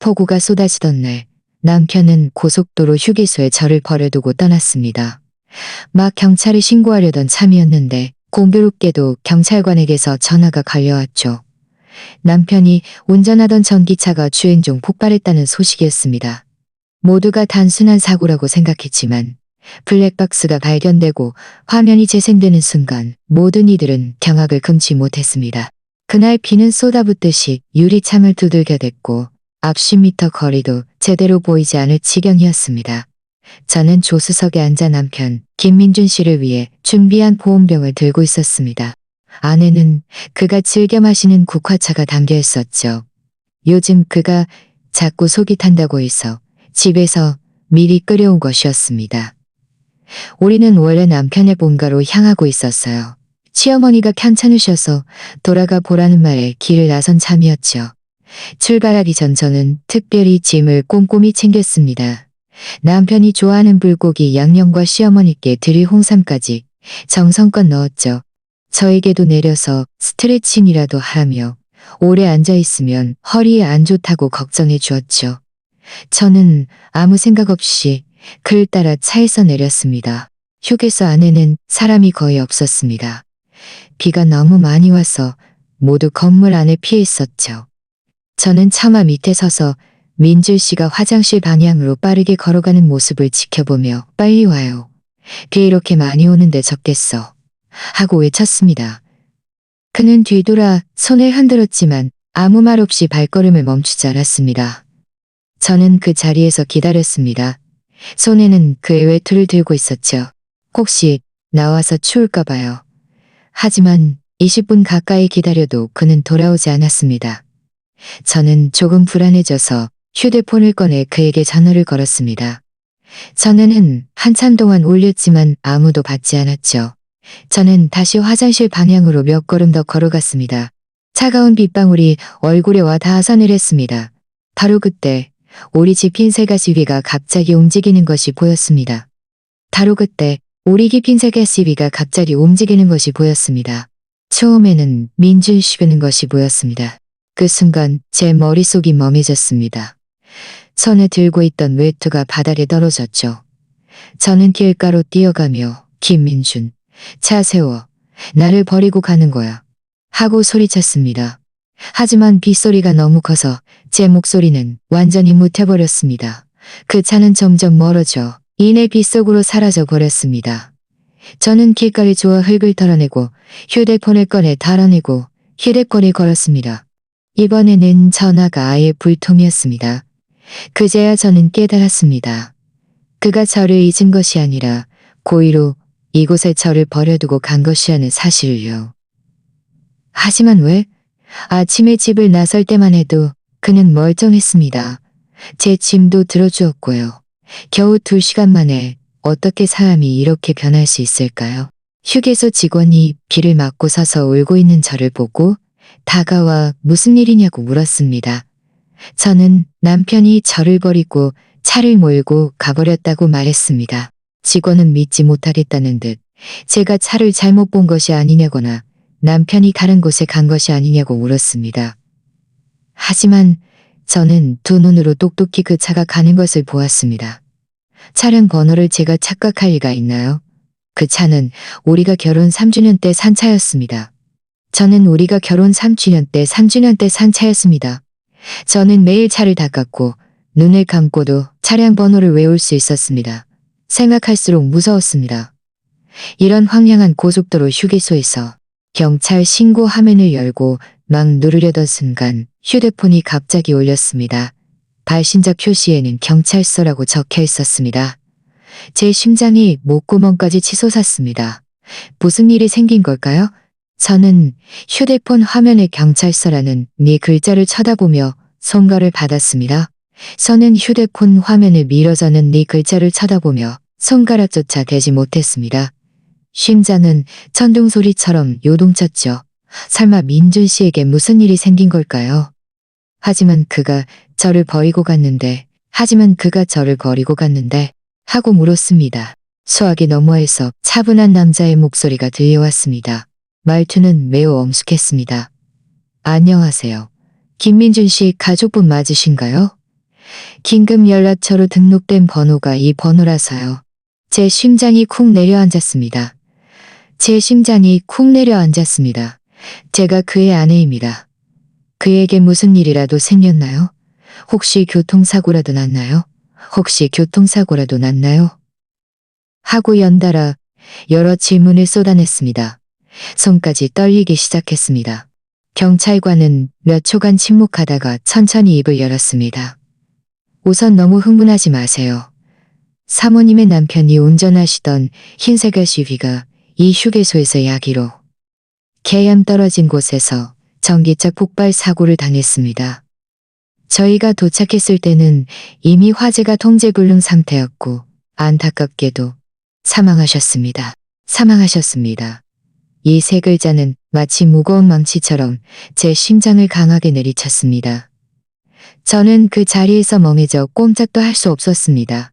폭우가 쏟아지던 날, 남편은 고속도로 휴게소에 저를 버려두고 떠났습니다. 막 경찰에 신고하려던 참이었는데 공교롭게도 경찰관에게서 전화가 걸려왔죠. 남편이 운전하던 전기차가 주행 중 폭발했다는 소식이었습니다. 모두가 단순한 사고라고 생각했지만 블랙박스가 발견되고 화면이 재생되는 순간 모든 이들은 경악을 금치 못했습니다. 그날 비는 쏟아붓듯이 유리창을 두들겨댔고 앞 10m 거리도 제대로 보이지 않을 지경이었습니다. 저는 조수석에 앉아 남편 김민준 씨를 위해 준비한 보온병을 들고 있었습니다. 안에는 그가 즐겨 마시는 국화차가 담겨 있었죠. 요즘 그가 자꾸 속이 탄다고 해서 집에서 미리 끓여온 것이었습니다. 우리는 원래 남편의 본가로 향하고 있었어요. 시어머니가 편찮으셔서 돌아가 보라는 말에 길을 나선 참이었죠. 출발하기 전 저는 특별히 짐을 꼼꼼히 챙겼습니다. 남편이 좋아하는 불고기 양념과 시어머니께 드릴 홍삼까지 정성껏 넣었죠. 저에게도 내려서 스트레칭이라도 하라며 오래 앉아있으면 허리에 안 좋다고 걱정해 주었죠. 저는 아무 생각 없이 그를 따라 차에서 내렸습니다. 휴게소 안에는 사람이 거의 없었습니다. 비가 너무 많이 와서 모두 건물 안에 피해 있었죠. 저는 차마 밑에 서서 민줄 씨가 화장실 방향으로 빠르게 걸어가는 모습을 지켜보며 빨리 와요. 비 이렇게 많이 오는데 적겠어. 하고 외쳤습니다. 그는 뒤돌아 손을 흔들었지만 아무 말 없이 발걸음을 멈추지 않았습니다. 저는 그 자리에서 기다렸습니다. 손에는 그의 외투를 들고 있었죠. 혹시 나와서 추울까 봐요. 하지만 20분 가까이 기다려도 그는 돌아오지 않았습니다. 저는 조금 불안해져서 휴대폰을 꺼내 그에게 전화를 걸었습니다. 전화는 한참 동안 울렸지만 아무도 받지 않았죠. 저는 다시 화장실 방향으로 몇 걸음 더 걸어갔습니다. 차가운 빗방울이 얼굴에 와 닿아서 내렸습니다. 바로 그때 우리 집 흰색 가시비가 갑자기 움직이는 것이 보였습니다. 바로 그때 우리 집 흰색 가시비가 갑자기 움직이는 것이 보였습니다. 처음에는 민준 씨는 것이 보였습니다. 그 순간 제 머릿속이 멍해졌습니다. 손에 들고 있던 외투가 바닥에 떨어졌죠. 저는 길가로 뛰어가며 김민준, 차 세워. 나를 버리고 가는 거야. 하고 소리쳤습니다. 하지만 빗소리가 너무 커서 제 목소리는 완전히 묻혀버렸습니다. 그 차는 점점 멀어져 이내 빗속으로 사라져 버렸습니다. 저는 길가를 주워 흙을 털어내고 휴대폰을 꺼내 달아내고 휴대폰에 걸었습니다. 이번에는 전화가 아예 불통이었습니다. 그제야 저는 깨달았습니다. 그가 저를 잊은 것이 아니라 고의로 이곳에 저를 버려두고 간 것이라는 사실을요. 하지만 왜? 아침에 집을 나설 때만 해도 그는 멀쩡했습니다. 제 짐도 들어주었고요. 겨우 2시간 만에 어떻게 사람이 이렇게 변할 수 있을까요? 휴게소 직원이 비를 맞고 서서 울고 있는 저를 보고 다가와 무슨 일이냐고 물었습니다. 저는 남편이 저를 버리고 차를 몰고 가버렸다고 말했습니다. 직원은 믿지 못하겠다는 듯 제가 차를 잘못 본 것이 아니냐거나 남편이 다른 곳에 간 것이 아니냐고 물었습니다. 하지만 저는 두 눈으로 똑똑히 그 차가 가는 것을 보았습니다. 차량 번호를 제가 착각할 리가 있나요? 그 차는 우리가 결혼 3주년 때 산 차였습니다. 저는 우리가 결혼 3주년 때 산 차였습니다. 저는 매일 차를 닦았고 눈을 감고도 차량 번호를 외울 수 있었습니다. 생각할수록 무서웠습니다. 이런 황량한 고속도로 휴게소에서 경찰 신고 화면을 열고 막 누르려던 순간 휴대폰이 갑자기 울렸습니다. 발신자 표시에는 경찰서라고 적혀 있었습니다. 제 심장이 목구멍까지 치솟았습니다. 무슨 일이 생긴 걸까요? 저는 휴대폰 화면에 경찰서라는 네 글자를 쳐다보며 손가락을 받았습니다. 저는 휴대폰 화면에 미뤄져는 네 글자를 쳐다보며 손가락조차 대지 못했습니다. 심장은 천둥소리처럼 요동쳤죠. 설마 민준 씨에게 무슨 일이 생긴 걸까요? 하지만 그가 저를 버리고 갔는데 하고 물었습니다. 수화기 너머에서 차분한 남자의 목소리가 들려왔습니다. 말투는 매우 엄숙했습니다. 안녕하세요. 김민준 씨 가족분 맞으신가요? 긴급 연락처로 등록된 번호가 이 번호라서요. 제 심장이 쿵 내려앉았습니다. 제 심장이 쿵 내려앉았습니다. 제가 그의 아내입니다. 그에게 무슨 일이라도 생겼나요? 혹시 교통사고라도 났나요? 혹시 교통사고라도 났나요? 하고 연달아 여러 질문을 쏟아냈습니다. 손까지 떨리기 시작했습니다. 경찰관은 몇 초간 침묵하다가 천천히 입을 열었습니다. 우선 너무 흥분하지 마세요. 사모님의 남편이 운전하시던 흰색 SUV가 이 휴게소에서 야기로 개암 떨어진 곳에서 전기차 폭발 사고를 당했습니다. 저희가 도착했을 때는 이미 화재가 통제불능 상태였고 안타깝게도 사망하셨습니다. 사망하셨습니다. 이 세 글자는 마치 무거운 망치처럼 제 심장을 강하게 내리쳤습니다. 저는 그 자리에서 멍해져 꼼짝도 할 수 없었습니다.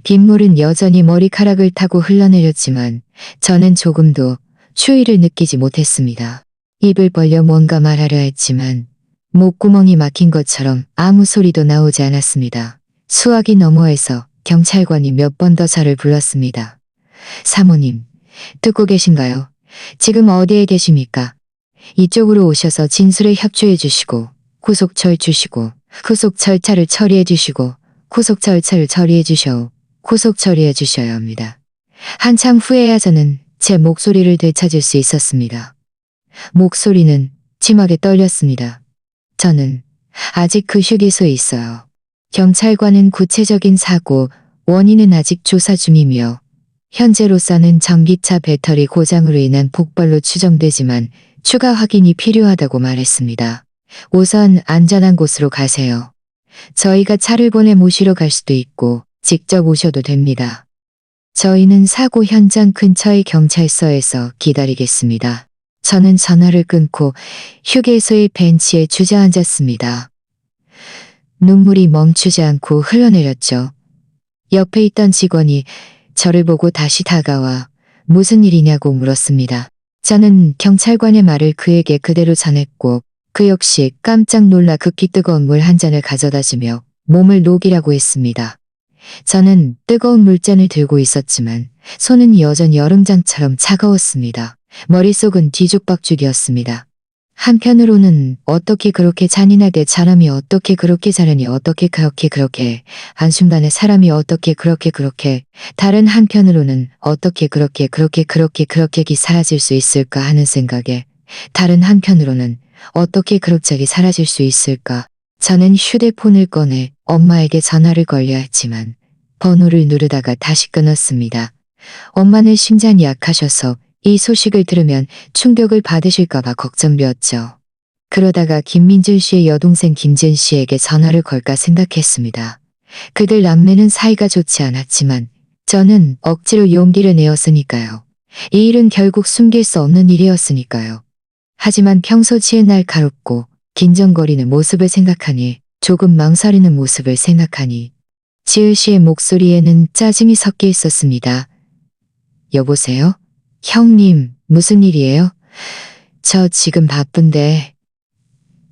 빗물은 여전히 머리카락을 타고 흘러내렸지만 저는 조금도 추위를 느끼지 못했습니다. 입을 벌려 뭔가 말하려 했지만 목구멍이 막힌 것처럼 아무 소리도 나오지 않았습니다. 수화기 너머에서 경찰관이 몇 번 더 저를 불렀습니다. 사모님, 듣고 계신가요? 지금 어디에 계십니까? 이쪽으로 오셔서 진술에 협조해 주시고 후속 주시고 후속 절차를 처리해 주시고 후속 절차를 처리해 주셔 후속 처리해 주셔야 합니다. 한참 후에야 저는 제 목소리를 되찾을 수 있었습니다. 목소리는 심하게 떨렸습니다. 저는 아직 그 휴게소에 있어요. 경찰관은 구체적인 사고 원인은 아직 조사 중이며 현재로서는 전기차 배터리 고장으로 인한 폭발로 추정되지만 추가 확인이 필요하다고 말했습니다. 우선 안전한 곳으로 가세요. 저희가 차를 보내 모시러 갈 수도 있고 직접 오셔도 됩니다. 저희는 사고 현장 근처의 경찰서에서 기다리겠습니다. 저는 전화를 끊고 휴게소의 벤치에 주저앉았습니다. 눈물이 멈추지 않고 흘러내렸죠. 옆에 있던 직원이 저를 보고 다시 다가와 무슨 일이냐고 물었습니다. 저는 경찰관의 말을 그에게 그대로 전했고 그 역시 깜짝 놀라 극히 뜨거운 물 한 잔을 가져다 주며 몸을 녹이라고 했습니다. 저는 뜨거운 물잔을 들고 있었지만 손은 여전히 얼음장처럼 차가웠습니다. 머릿속은 뒤죽박죽이었습니다. 한편으로는 어떻게 그렇게 잔인하게 사람이 어떻게 그렇게 잘하니 어떻게 그렇게 한순간에 사람이 어떻게 그렇게 다른 한편으로는 어떻게 그렇게 사라질 수 있을까 하는 생각에 다른 한편으로는 어떻게 그럭저기 사라질 수 있을까. 저는 휴대폰을 꺼내 엄마에게 전화를 걸려 했지만 번호를 누르다가 다시 끊었습니다. 엄마는 심장이 약하셔서 이 소식을 들으면 충격을 받으실까봐 걱정되었죠. 그러다가 김민준 씨의 여동생 김진 씨에게 전화를 걸까 생각했습니다. 그들 남매는 사이가 좋지 않았지만 저는 억지로 용기를 내었으니까요. 이 일은 결국 숨길 수 없는 일이었으니까요. 하지만 평소 지은 날카롭고 긴정거리는 모습을 생각하니 조금 망설이는 모습을 생각하니 지은 씨의 목소리에는 짜증이 섞여 있었습니다. 여보세요? 형님, 무슨 일이에요? 저 지금 바쁜데.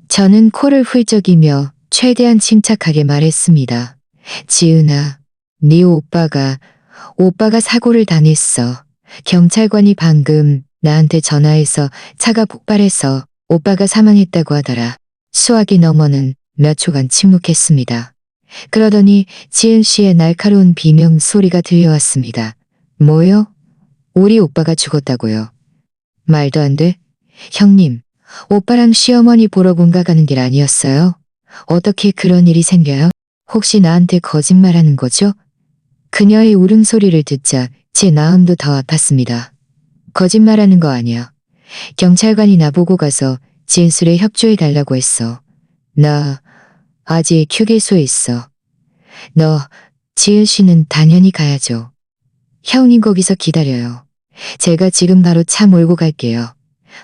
저는 코를 훌쩍이며 최대한 침착하게 말했습니다. 지은아, 네 오빠가 사고를 당했어. 경찰관이 방금 나한테 전화해서 차가 폭발해서 오빠가 사망했다고 하더라. 수화기 너머는 몇 초간 침묵했습니다. 그러더니 지은 씨의 날카로운 비명 소리가 들려왔습니다. 뭐요? 우리 오빠가 죽었다고요. 말도 안 돼. 형님, 오빠랑 시어머니 보러 본가 가는 길 아니었어요? 어떻게 그런 일이 생겨요? 혹시 나한테 거짓말하는 거죠? 그녀의 울음소리를 듣자 제 마음도 더 아팠습니다. 거짓말하는 거 아니야. 경찰관이 나보고 가서 진술에 협조해달라고 했어. 나 아직 휴게소에 있어. 너, 지은 씨는 당연히 가야죠. 형님 거기서 기다려요. 제가 지금 바로 차 몰고 갈게요.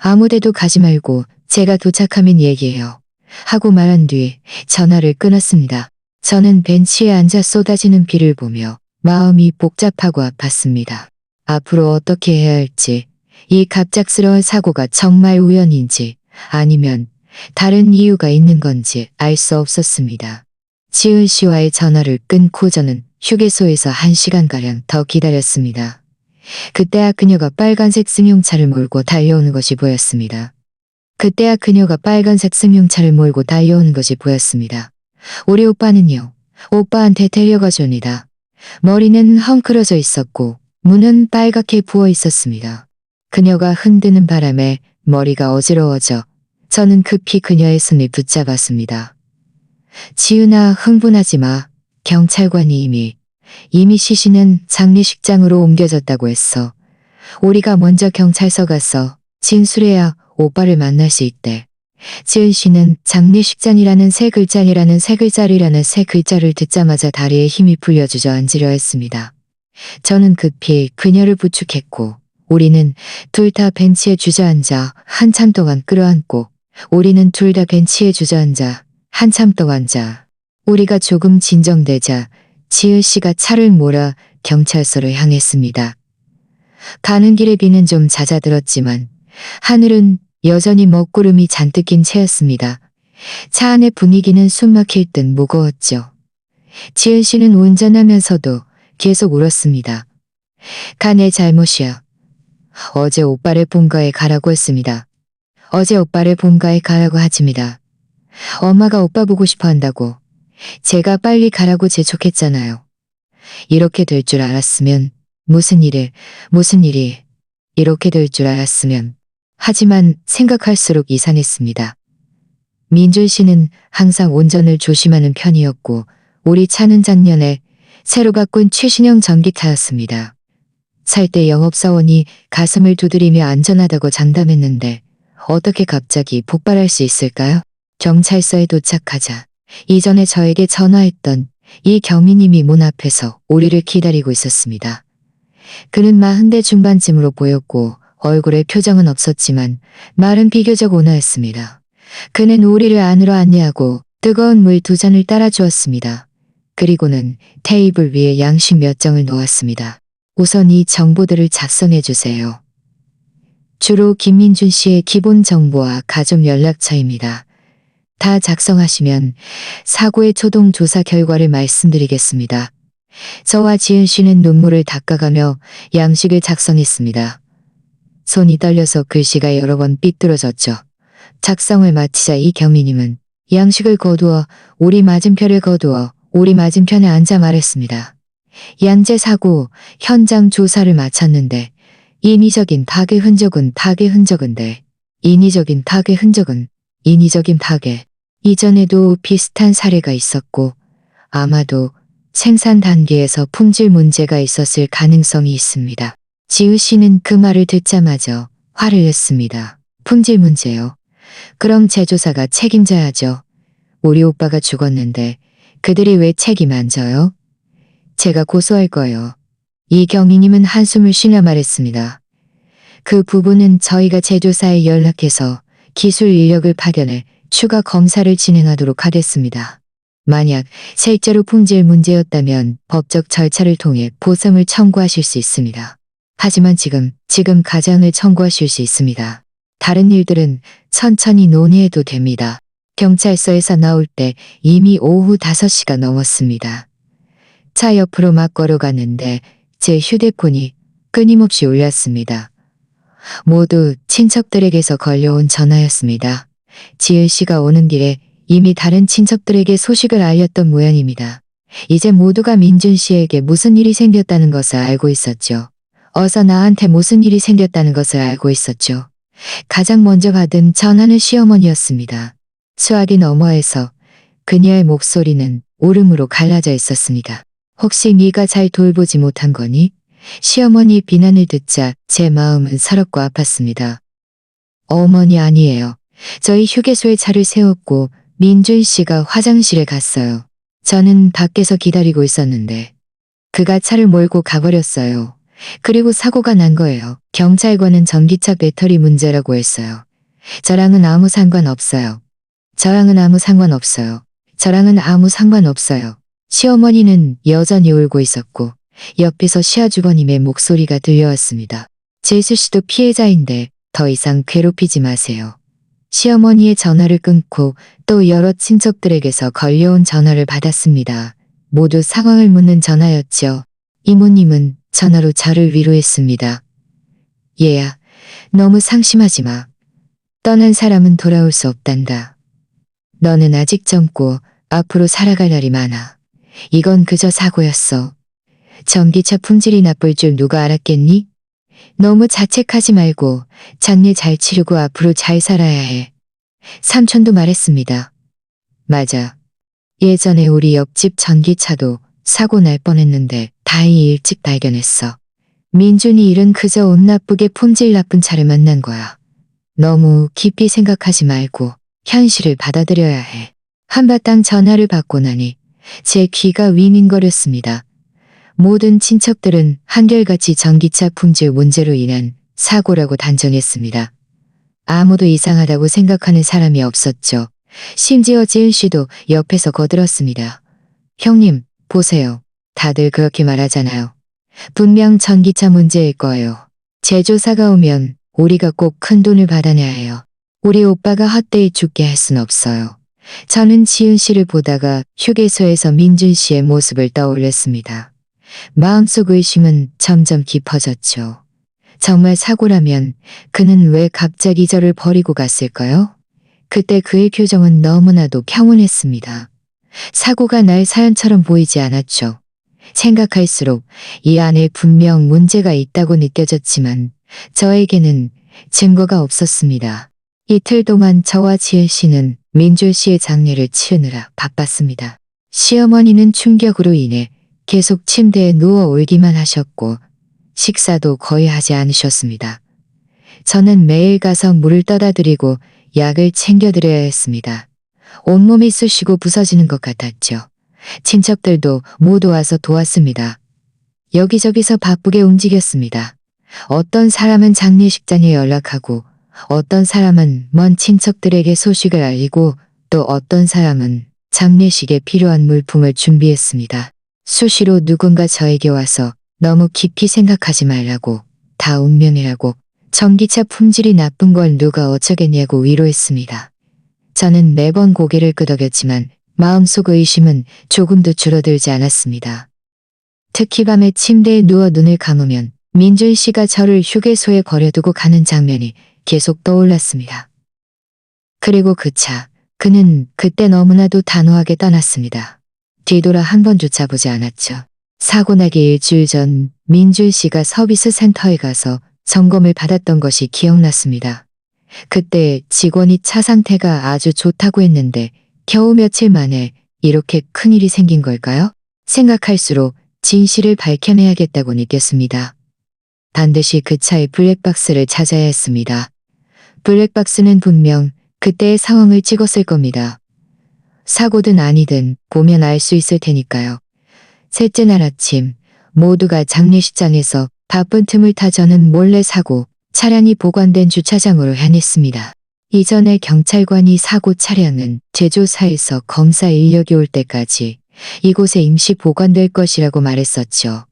아무데도 가지 말고 제가 도착하면 얘기해요. 하고 말한 뒤 전화를 끊었습니다. 저는 벤치에 앉아 쏟아지는 비를 보며 마음이 복잡하고 아팠습니다. 앞으로 어떻게 해야 할지, 이 갑작스러운 사고가 정말 우연인지 아니면 다른 이유가 있는 건지 알 수 없었습니다. 지은 씨와의 전화를 끊고 저는 휴게소에서 1시간가량 더 기다렸습니다. 그때야 그녀가 빨간색 승용차를 몰고 달려오는 것이 보였습니다. 우리 오빠는요. 오빠한테 데려가 줍니다. 머리는 헝클어져 있었고 문은 빨갛게 부어 있었습니다. 그녀가 흔드는 바람에 머리가 어지러워져 저는 급히 그녀의 손을 붙잡았습니다. 지은아, 흥분하지 마. 경찰관이 이미 시신은 장례식장으로 옮겨졌다고 했어. 우리가 먼저 경찰서 가서 진술해야 오빠를 만날 수 있대. 지은 씨는 장례식장이라는 세 글자를 듣자마자 다리에 힘이 풀려 주저앉으려 했습니다. 저는 급히 그녀를 부축했고 우리는 둘 다 벤치에 주저앉아 한참 동안 끌어안고 우리가 조금 진정되자 지은 씨가 차를 몰아 경찰서로 향했습니다. 가는 길에 비는 좀 잦아들었지만 하늘은 여전히 먹구름이 잔뜩 낀 채였습니다. 차 안의 분위기는 숨막힐 듯 무거웠죠. 지은 씨는 운전하면서도 계속 울었습니다. 가 내 잘못이야. 어제 오빠를 본가에 가라고 했습니다. 하집니다. 엄마가 오빠 보고 싶어 한다고. 제가 빨리 가라고 재촉했잖아요. 이렇게 될 줄 알았으면 이렇게 될 줄 알았으면. 하지만 생각할수록 이상했습니다. 민준 씨는 항상 운전을 조심하는 편이었고 우리 차는 작년에 새로 바꾼 최신형 전기차였습니다. 살 때 영업사원이 가슴을 두드리며 안전하다고 장담했는데 어떻게 갑자기 폭발할 수 있을까요? 경찰서에 도착하자 이전에 저에게 전화했던 이 경미님이 문 앞에서 우리를 기다리고 있었습니다. 그는 40대 중반쯤으로 보였고 얼굴에 표정은 없었지만 말은 비교적 온화했습니다. 그는 우리를 안으로 안내하고 뜨거운 물 2잔을 따라주었습니다. 그리고는 테이블 위에 양식 몇 장을 놓았습니다. 우선 이 정보들을 작성해 주세요. 주로 김민준 씨의 기본 정보와 가족 연락처입니다. 다 작성하시면 사고의 초동 조사 결과를 말씀드리겠습니다. 저와 지은 씨는 눈물을 닦아가며 양식을 작성했습니다. 손이 떨려서 글씨가 여러 번 삐뚤어졌죠. 작성을 마치자 이 경미님은 양식을 거두어 우리 맞은편에 앉아 말했습니다. 양재 사고 현장 조사를 마쳤는데 인위적인 파괴 이전에도 비슷한 사례가 있었고 아마도 생산 단계에서 품질 문제가 있었을 가능성이 있습니다. 지우 씨는 그 말을 듣자마자 화를 냈습니다. 품질 문제요? 그럼 제조사가 책임져야죠. 우리 오빠가 죽었는데 그들이 왜 책임 안 져요? 제가 고소할 거예요. 이경희님은 한숨을 쉬며 말했습니다. 그 부분은 저희가 제조사에 연락해서 기술 인력을 파견해 추가 검사를 진행하도록 하겠습니다. 만약 실제로 품질 문제였다면 법적 절차를 통해 보상을 청구하실 수 있습니다. 하지만 지금 가장을 청구하실 수 있습니다. 다른 일들은 천천히 논의해도 됩니다. 경찰서에서 나올 때 이미 오후 5시가 넘었습니다. 차 옆으로 막 걸어가는데 제 휴대폰이 끊임없이 울렸습니다. 모두 친척들에게서 걸려온 전화였습니다. 지은 씨가 오는 길에 이미 다른 친척들에게 소식을 알렸던 모양입니다. 이제 모두가 민준 씨에게 무슨 일이 생겼다는 것을 알고 있었죠. 어서 나한테 무슨 일이 생겼다는 것을 알고 있었죠. 가장 먼저 받은 전화는 시어머니였습니다. 수화기 너머에서 그녀의 목소리는 울음으로 갈라져 있었습니다. 혹시 네가 잘 돌보지 못한 거니? 시어머니의 비난을 듣자 제 마음은 서럽고 아팠습니다. 어머니 아니에요. 저희 휴게소에 차를 세웠고 민준 씨가 화장실에 갔어요. 저는 밖에서 기다리고 있었는데 그가 차를 몰고 가버렸어요. 그리고 사고가 난 거예요. 경찰관은 전기차 배터리 문제라고 했어요. 저랑은 아무 상관없어요. 시어머니는 여전히 울고 있었고 옆에서 시아주버님의 목소리가 들려왔습니다. 재수 씨도 피해자인데 더 이상 괴롭히지 마세요. 시어머니의 전화를 끊고 또 여러 친척들에게서 걸려온 전화를 받았습니다. 모두 상황을 묻는 전화였죠. 이모님은 전화로 저를 위로했습니다. 얘야, 너무 상심하지 마. 떠난 사람은 돌아올 수 없단다. 너는 아직 젊고 앞으로 살아갈 날이 많아. 이건 그저 사고였어. 전기차 품질이 나쁠 줄 누가 알았겠니? 너무 자책하지 말고 장례 잘 치르고 앞으로 잘 살아야 해. 삼촌도 말했습니다. 맞아. 예전에 우리 옆집 전기차도 사고 날 뻔했는데 다행히 일찍 발견했어. 민준이 일은 그저 옷 나쁘게 품질 나쁜 차를 만난 거야. 너무 깊이 생각하지 말고 현실을 받아들여야 해. 한바탕 전화를 받고 나니 제 귀가 윙윙거렸습니다. 모든 친척들은 한결같이 전기차 품질 문제로 인한 사고라고 단정했습니다. 아무도 이상하다고 생각하는 사람이 없었죠. 심지어 지은 씨도 옆에서 거들었습니다. 형님, 보세요. 다들 그렇게 말하잖아요. 분명 전기차 문제일 거예요. 제조사가 오면 우리가 꼭 큰 돈을 받아내야 해요. 우리 오빠가 헛되이 죽게 할 순 없어요. 저는 지은 씨를 보다가 휴게소에서 민준 씨의 모습을 떠올렸습니다. 마음속 의심은 점점 깊어졌죠. 정말 사고라면 그는 왜 갑자기 저를 버리고 갔을까요? 그때 그의 표정은 너무나도 평온했습니다. 사고가 날 사연처럼 보이지 않았죠. 생각할수록 이 안에 분명 문제가 있다고 느껴졌지만 저에게는 증거가 없었습니다. 이틀 동안 저와 지은 씨는 민준 씨의 장례를 치르느라 바빴습니다. 시어머니는 충격으로 인해 계속 침대에 누워 울기만 하셨고 식사도 거의 하지 않으셨습니다. 저는 매일 가서 물을 떠다 드리고 약을 챙겨드려야 했습니다. 온몸이 쑤시고 부서지는 것 같았죠. 친척들도 모두 와서 도왔습니다. 여기저기서 바쁘게 움직였습니다. 어떤 사람은 장례식장에 연락하고 어떤 사람은 먼 친척들에게 소식을 알리고 또 어떤 사람은 장례식에 필요한 물품을 준비했습니다. 수시로 누군가 저에게 와서 너무 깊이 생각하지 말라고, 다 운명이라고, 전기차 품질이 나쁜 걸 누가 어쩌겠냐고 위로했습니다. 저는 매번 고개를 끄덕였지만 마음속 의심은 조금도 줄어들지 않았습니다. 특히 밤에 침대에 누워 눈을 감으면 민준 씨가 저를 휴게소에 버려두고 가는 장면이 계속 떠올랐습니다. 그리고 그 차, 그는 그때 너무나도 단호하게 떠났습니다. 뒤돌아 한 번조차 보지 않았죠. 사고 나기 일주일 전 민준 씨가 서비스 센터에 가서 점검을 받았던 것이 기억났습니다. 그때 직원이 차 상태가 아주 좋다고 했는데 겨우 며칠 만에 이렇게 큰일이 생긴 걸까요? 생각할수록 진실을 밝혀내야겠다고 느꼈습니다. 반드시 그 차의 블랙박스를 찾아야 했습니다. 블랙박스는 분명 그때의 상황을 찍었을 겁니다. 사고든 아니든 보면 알 수 있을 테니까요. 셋째 날 아침 모두가 장례식장에서 바쁜 틈을 타 저는 몰래 사고 차량이 보관된 주차장으로 향했습니다. 이전에 경찰관이 사고 차량은 제조사에서 검사 인력이 올 때까지 이곳에 임시 보관될 것이라고 말했었죠.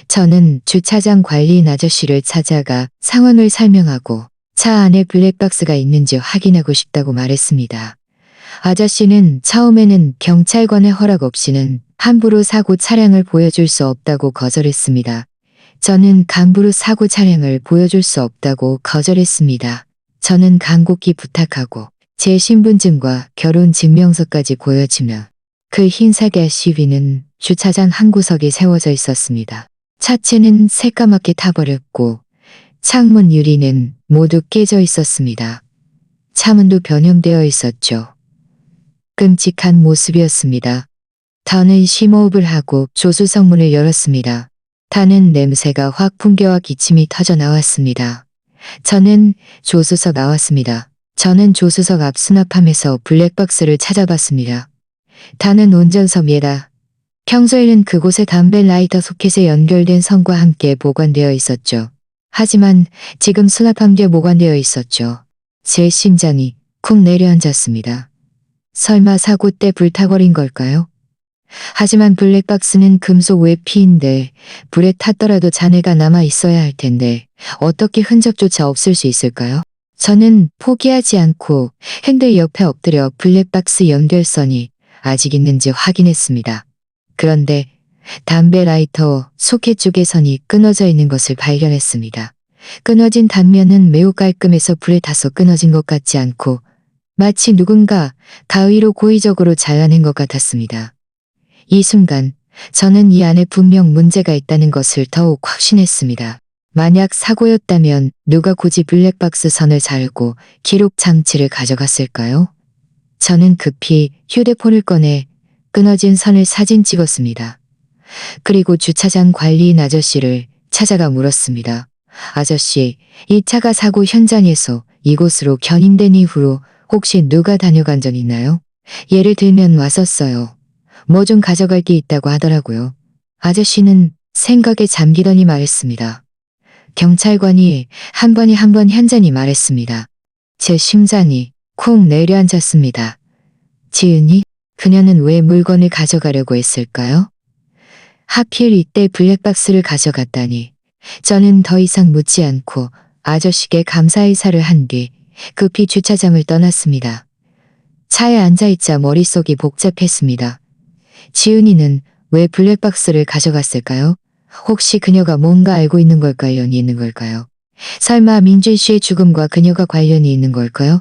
저는 주차장 관리인 아저씨를 찾아가 상황을 설명하고 차 안에 블랙박스가 있는지 확인하고 싶다고 말했습니다. 아저씨는 처음에는 경찰관의 허락 없이는 함부로 사고 차량을 보여줄 수 없다고 거절했습니다. 저는 간부로 사고 차량을 보여줄 수 없다고 거절했습니다. 저는 간곡히 부탁하고 제 신분증과 결혼 증명서까지 보여주며 그 흰색 SUV는 주차장 한 구석에 세워져 있었습니다. 차체는 새까맣게 타버렸고 창문 유리는 모두 깨져 있었습니다. 차문도 변형되어 있었죠. 끔찍한 모습이었습니다. 저는 심호흡을 하고 조수석 문을 열었습니다. 타는 냄새가 확 풍겨와 기침이 터져 나왔습니다. 저는 조수석 나왔습니다. 저는 조수석 앞 수납함에서 블랙박스를 찾아봤습니다. 타는 운전석 위에다. 평소에는 그곳에 담배 라이터 소켓에 연결된 선과 함께 보관되어 있었죠. 하지만 지금 수납함 뒤에 보관되어 있었죠. 제 심장이 쿵 내려앉았습니다. 설마 사고 때 불타버린 걸까요? 하지만 블랙박스는 금속 외피인데 불에 탔더라도 잔해가 남아 있어야 할 텐데 어떻게 흔적조차 없을 수 있을까요? 저는 포기하지 않고 핸들 옆에 엎드려 블랙박스 연결선이 아직 있는지 확인했습니다. 그런데 담배 라이터 소켓 쪽의 선이 끊어져 있는 것을 발견했습니다. 끊어진 단면은 매우 깔끔해서 불에 타서 끊어진 것 같지 않고 마치 누군가 가위로 고의적으로 잘라낸 것 같았습니다. 이 순간 저는 이 안에 분명 문제가 있다는 것을 더욱 확신했습니다. 만약 사고였다면 누가 굳이 블랙박스 선을 잘고 기록 장치를 가져갔을까요? 저는 급히 휴대폰을 꺼내 끊어진 선을 사진 찍었습니다. 그리고 주차장 관리인 아저씨를 찾아가 물었습니다. 아저씨, 이 차가 사고 현장에서 이곳으로 견인된 이후로 혹시 누가 다녀간 적 있나요? 예를 들면 왔었어요. 뭐 좀 가져갈 게 있다고 하더라고요. 아저씨는 생각에 잠기더니 말했습니다. 경찰관이 한 번 현장이 말했습니다. 제 심장이 쿵 내려앉았습니다. 지은이? 그녀는 왜 물건을 가져가려고 했을까요? 하필 이때 블랙박스를 가져갔다니. 저는 더 이상 묻지 않고 아저씨께 감사 인사를 한 뒤 급히 주차장을 떠났습니다. 차에 앉아있자 머릿속이 복잡했습니다. 지은이는 왜 블랙박스를 가져갔을까요? 혹시 그녀가 뭔가 알고 있는 걸까요? 연이 있는 걸까요? 설마 민준 씨의 죽음과 그녀가 관련이 있는 걸까요?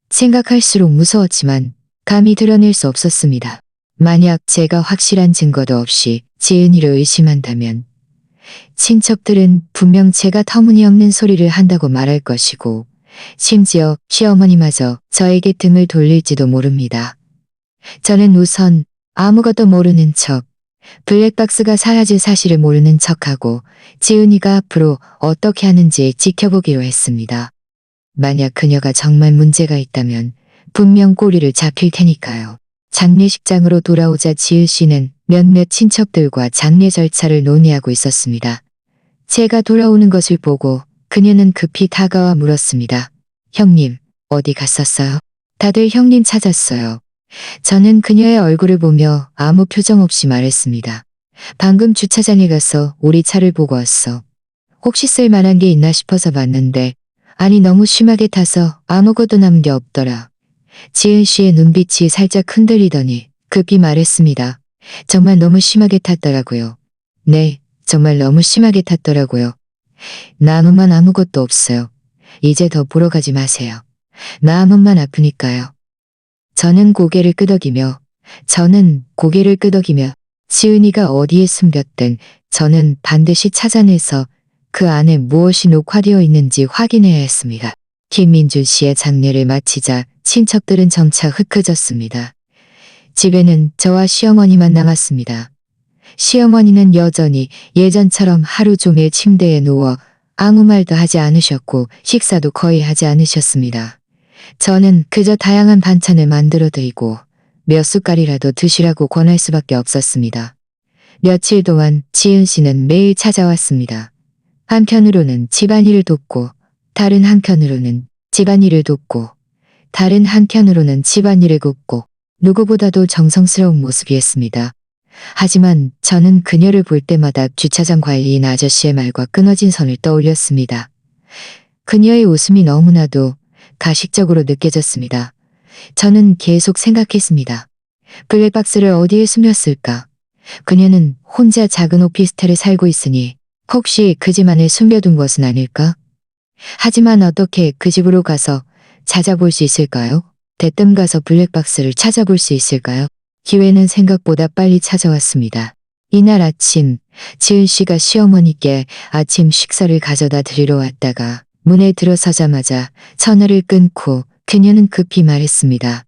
생각할수록 무서웠지만 감히 드러낼 수 없었습니다. 만약 제가 확실한 증거도 없이 지은이를 의심한다면 친척들은 분명 제가 터무니없는 소리를 한다고 말할 것이고 심지어 시어머니마저 저에게 등을 돌릴지도 모릅니다. 저는 우선 아무것도 모르는 척, 블랙박스가 사라진 사실을 모르는 척하고 지은이가 앞으로 어떻게 하는지 지켜보기로 했습니다. 만약 그녀가 정말 문제가 있다면 분명 꼬리를 잡힐 테니까요. 장례식장으로 돌아오자 지은 씨는 몇몇 친척들과 장례 절차를 논의하고 있었습니다. 제가 돌아오는 것을 보고 그녀는 급히 다가와 물었습니다. 형님, 어디 갔었어요? 다들 형님 찾았어요. 저는 그녀의 얼굴을 보며 아무 표정 없이 말했습니다. 방금 주차장에 가서 우리 차를 보고 왔어. 혹시 쓸만한 게 있나 싶어서 봤는데 아니 너무 심하게 타서 아무것도 남은 게 없더라. 지은 씨의 눈빛이 살짝 흔들리더니 급히 말했습니다. 정말 너무 심하게 탔더라고요. 네, 정말 너무 심하게 탔더라고요. 남은만 아무것도 없어요. 이제 더 보러 가지 마세요. 남은만 아프니까요. 저는 고개를 끄덕이며 지은이가 어디에 숨겼든 저는 반드시 찾아내서 그 안에 무엇이 녹화되어 있는지 확인해야 했습니다. 김민준 씨의 장례를 마치자 친척들은 점차 흩어졌습니다. 집에는 저와 시어머니만 남았습니다. 시어머니는 여전히 예전처럼 하루 종일 침대에 누워 아무 말도 하지 않으셨고 식사도 거의 하지 않으셨습니다. 저는 그저 다양한 반찬을 만들어 드리고 몇 숟갈이라도 드시라고 권할 수밖에 없었습니다. 며칠 동안 지은 씨는 매일 찾아왔습니다. 한편으로는 집안일을 돕고 다른 한편으로는 집안일을 돕고 누구보다도 정성스러운 모습이었습니다. 하지만 저는 그녀를 볼 때마다 주차장 관리인 아저씨의 말과 끊어진 선을 떠올렸습니다. 그녀의 웃음이 너무나도 가식적으로 느껴졌습니다. 저는 계속 생각했습니다. 블랙박스를 어디에 숨겼을까? 그녀는 혼자 작은 오피스텔에 살고 있으니 혹시 그 집 안에 숨겨둔 것은 아닐까? 하지만 어떻게 그 집으로 가서 찾아볼 수 있을까요? 대뜸 가서 블랙박스를 찾아볼 수 있을까요? 기회는 생각보다 빨리 찾아왔습니다. 이날 아침 지은 씨가 시어머니께 아침 식사를 가져다 드리러 왔다가 문에 들어서자마자 전화를 끊고 그녀는 급히 말했습니다.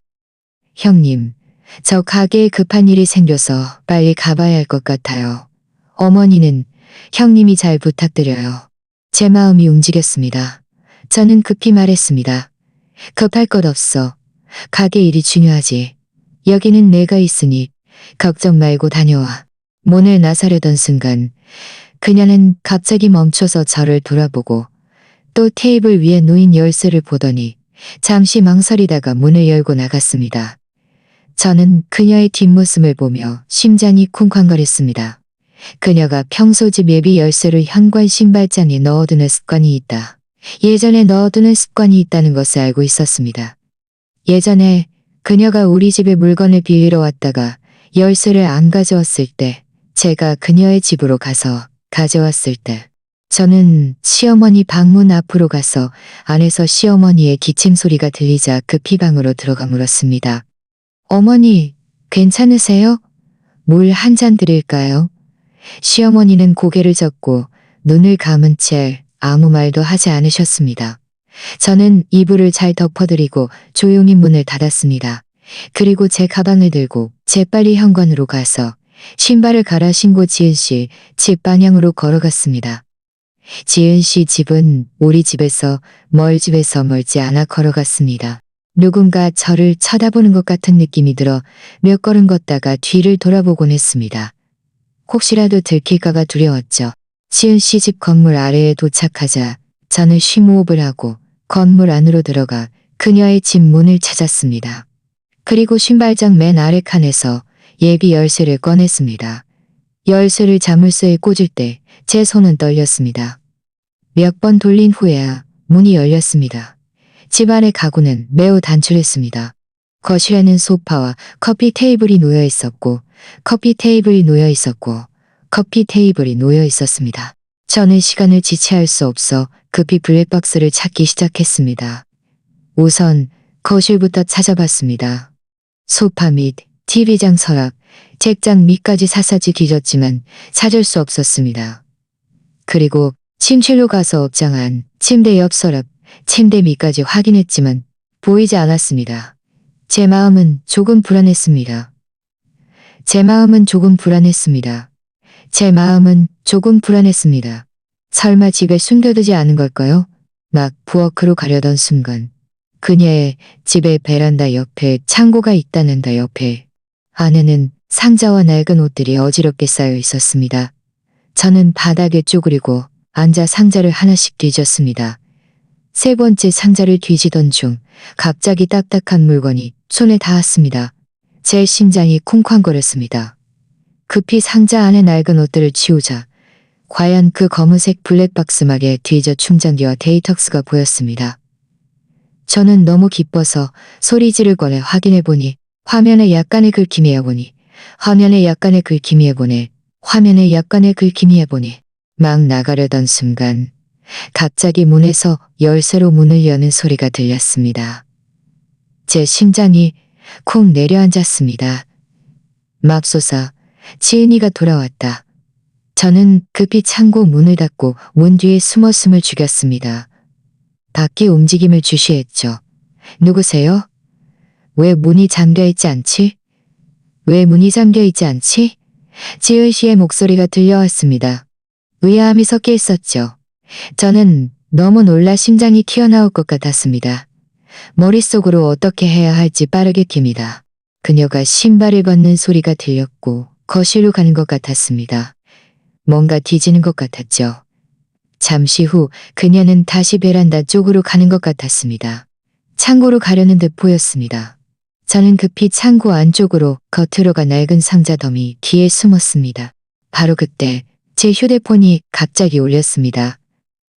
형님, 저 가게에 급한 일이 생겨서 빨리 가봐야 할 것 같아요. 어머니는 형님이 잘 부탁드려요. 제 마음이 움직였습니다. 저는 급히 말했습니다. 급할 것 없어. 가게 일이 중요하지. 여기는 내가 있으니 걱정 말고 다녀와. 문을 나서려던 순간 그녀는 갑자기 멈춰서 저를 돌아보고 또 테이블 위에 놓인 열쇠를 보더니 잠시 망설이다가 문을 열고 나갔습니다. 저는 그녀의 뒷모습을 보며 심장이 쿵쾅거렸습니다. 그녀가 평소 집 예비 열쇠를 현관 신발장에 넣어두는 습관이 있다. 예전에 넣어두는 습관이 있다는 것을 알고 있었습니다. 예전에 그녀가 우리 집에 물건을 빌리러 왔다가 열쇠를 안 가져왔을 때, 제가 그녀의 집으로 가서 가져왔을 때, 저는 시어머니 방문 앞으로 가서 안에서 시어머니의 기침 소리가 들리자 급히 방으로 들어가 물었습니다. 어머니, 괜찮으세요? 물 한 잔 드릴까요? 시어머니는 고개를 젓고 눈을 감은 채 아무 말도 하지 않으셨습니다. 저는 이불을 잘 덮어드리고 조용히 문을 닫았습니다. 그리고 제 가방을 들고 재빨리 현관으로 가서 신발을 갈아 신고 지은 씨 집 방향으로 걸어갔습니다. 지은 씨 집은 우리 집에서 멀지 않아 걸어갔습니다. 누군가 저를 쳐다보는 것 같은 느낌이 들어 몇 걸음 걷다가 뒤를 돌아보곤 했습니다. 혹시라도 들킬까가 두려웠죠. 지은 씨 집 건물 아래에 도착하자 저는 심호흡을 하고 건물 안으로 들어가 그녀의 집 문을 찾았습니다. 그리고 신발장 맨 아래 칸에서 예비 열쇠를 꺼냈습니다. 열쇠를 자물쇠에 꽂을 때 제 손은 떨렸습니다. 몇 번 돌린 후에야 문이 열렸습니다. 집 안의 가구는 매우 단출했습니다. 거실에는 소파와 커피 테이블이 놓여 있었고, 커피 테이블이 놓여 있었습니다. 저는 시간을 지체할 수 없어 급히 블랙박스를 찾기 시작했습니다. 우선 거실부터 찾아봤습니다. 소파 및 TV장 서랍, 책장 밑까지 샅샅이 뒤졌지만 찾을 수 없었습니다. 그리고 침실로 가서 엎장 안 침대 옆 서랍, 침대 밑까지 확인했지만 보이지 않았습니다. 제 마음은 조금 불안했습니다. 설마 집에 숨겨두지 않은 걸까요? 막 부엌으로 가려던 순간 그녀의 집의 베란다 옆에 창고가 있다는다 옆에 안에는 상자와 낡은 옷들이 어지럽게 쌓여 있었습니다. 저는 바닥에 쪼그리고 앉아 상자를 하나씩 뒤졌습니다. 세 번째 상자를 뒤지던 중 갑자기 딱딱한 물건이 손에 닿았습니다. 제 심장이 쿵쾅거렸습니다. 급히 상자 안에 낡은 옷들을 치우자 과연 그 검은색 블랙박스막에 뒤져 충전기와 데이턱스가 보였습니다. 저는 너무 기뻐서 소리 지르거나 확인해보니 화면에 약간의 긁힘이 해보니 막 나가려던 순간 갑자기 문에서 열쇠로 문을 여는 소리가 들렸습니다. 제 심장이 쿵 내려앉았습니다. 맙소사, 지은이가 돌아왔다. 저는 급히 창고 문을 닫고 문 뒤에 숨어 숨을 죽였습니다. 밖에 움직임을 주시했죠. 누구세요? 왜 문이 잠겨 있지 않지? 지은 씨의 목소리가 들려왔습니다. 의아함이 섞여 있었죠. 저는 너무 놀라 심장이 튀어나올 것 같았습니다. 머릿속으로 어떻게 해야 할지 빠르게 깁니다. 그녀가 신발을 벗는 소리가 들렸고 거실로 가는 것 같았습니다. 뭔가 뒤지는 것 같았죠. 잠시 후 그녀는 다시 베란다 쪽으로 가는 것 같았습니다. 창고로 가려는 듯 보였습니다. 저는 급히 창고 안쪽으로 겉으로 가 낡은 상자 더미 뒤에 숨었습니다. 바로 그때 제 휴대폰이 갑자기 울렸습니다.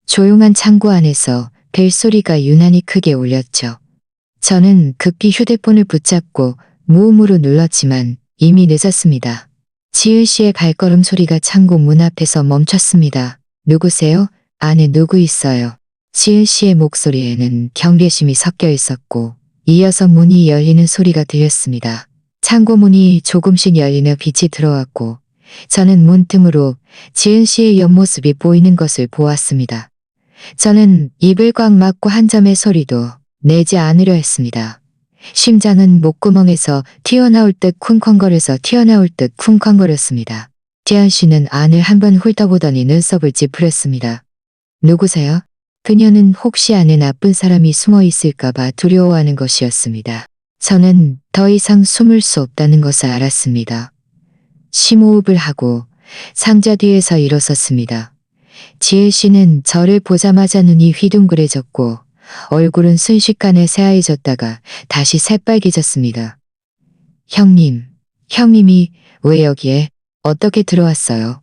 조용한 창고 안에서 벨소리가 유난히 크게 울렸죠. 저는 급히 휴대폰을 붙잡고 무음으로 눌렀지만 이미 늦었습니다. 지은 씨의 발걸음 소리가 창고 문 앞에서 멈췄습니다. 누구세요? 안에 누구 있어요? 지은 씨의 목소리에는 경계심이 섞여 있었고 이어서 문이 열리는 소리가 들렸습니다. 창고 문이 조금씩 열리며 빛이 들어왔고 저는 문틈으로 지은 씨의 옆모습이 보이는 것을 보았습니다. 저는 입을 꽉 막고 한 점의 소리도 내지 않으려 했습니다. 심장은 목구멍에서 튀어나올 듯 쿵쾅거렸습니다. 지은 씨는 안을 한번 훑어보더니 눈썹을 찌푸렸습니다. 누구세요? 그녀는 혹시 안에 나쁜 사람이 숨어 있을까봐 두려워하는 것이었습니다. 저는 더 이상 숨을 수 없다는 것을 알았습니다. 심호흡을 하고 상자 뒤에서 일어섰습니다. 지혜 씨는 저를 보자마자 눈이 휘둥그레졌고 얼굴은 순식간에 새하얘졌다가 다시 새빨개졌습니다. 형님이 왜 여기에 어떻게 들어왔어요?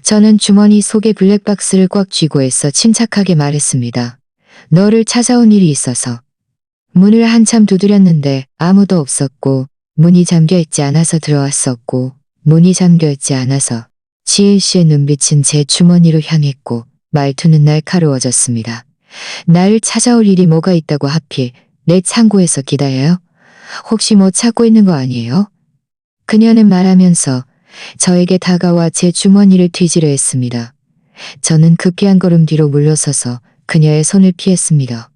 저는 주머니 속에 블랙박스를 꽉 쥐고 애써 침착하게 말했습니다. 너를 찾아온 일이 있어서. 문을 한참 두드렸는데 아무도 없었고 문이 잠겨있지 않아서 들어왔었고 문이 잠겨있지 않아서 지은 씨의 눈빛은 제 주머니로 향했고 말투는 날카로워졌습니다. 나를 찾아올 일이 뭐가 있다고 하필 내 창고에서 기다려요? 혹시 뭐 찾고 있는 거 아니에요? 그녀는 말하면서 저에게 다가와 제 주머니를 뒤지려 했습니다. 저는 급히 한 걸음 뒤로 물러서서 그녀의 손을 피했습니다.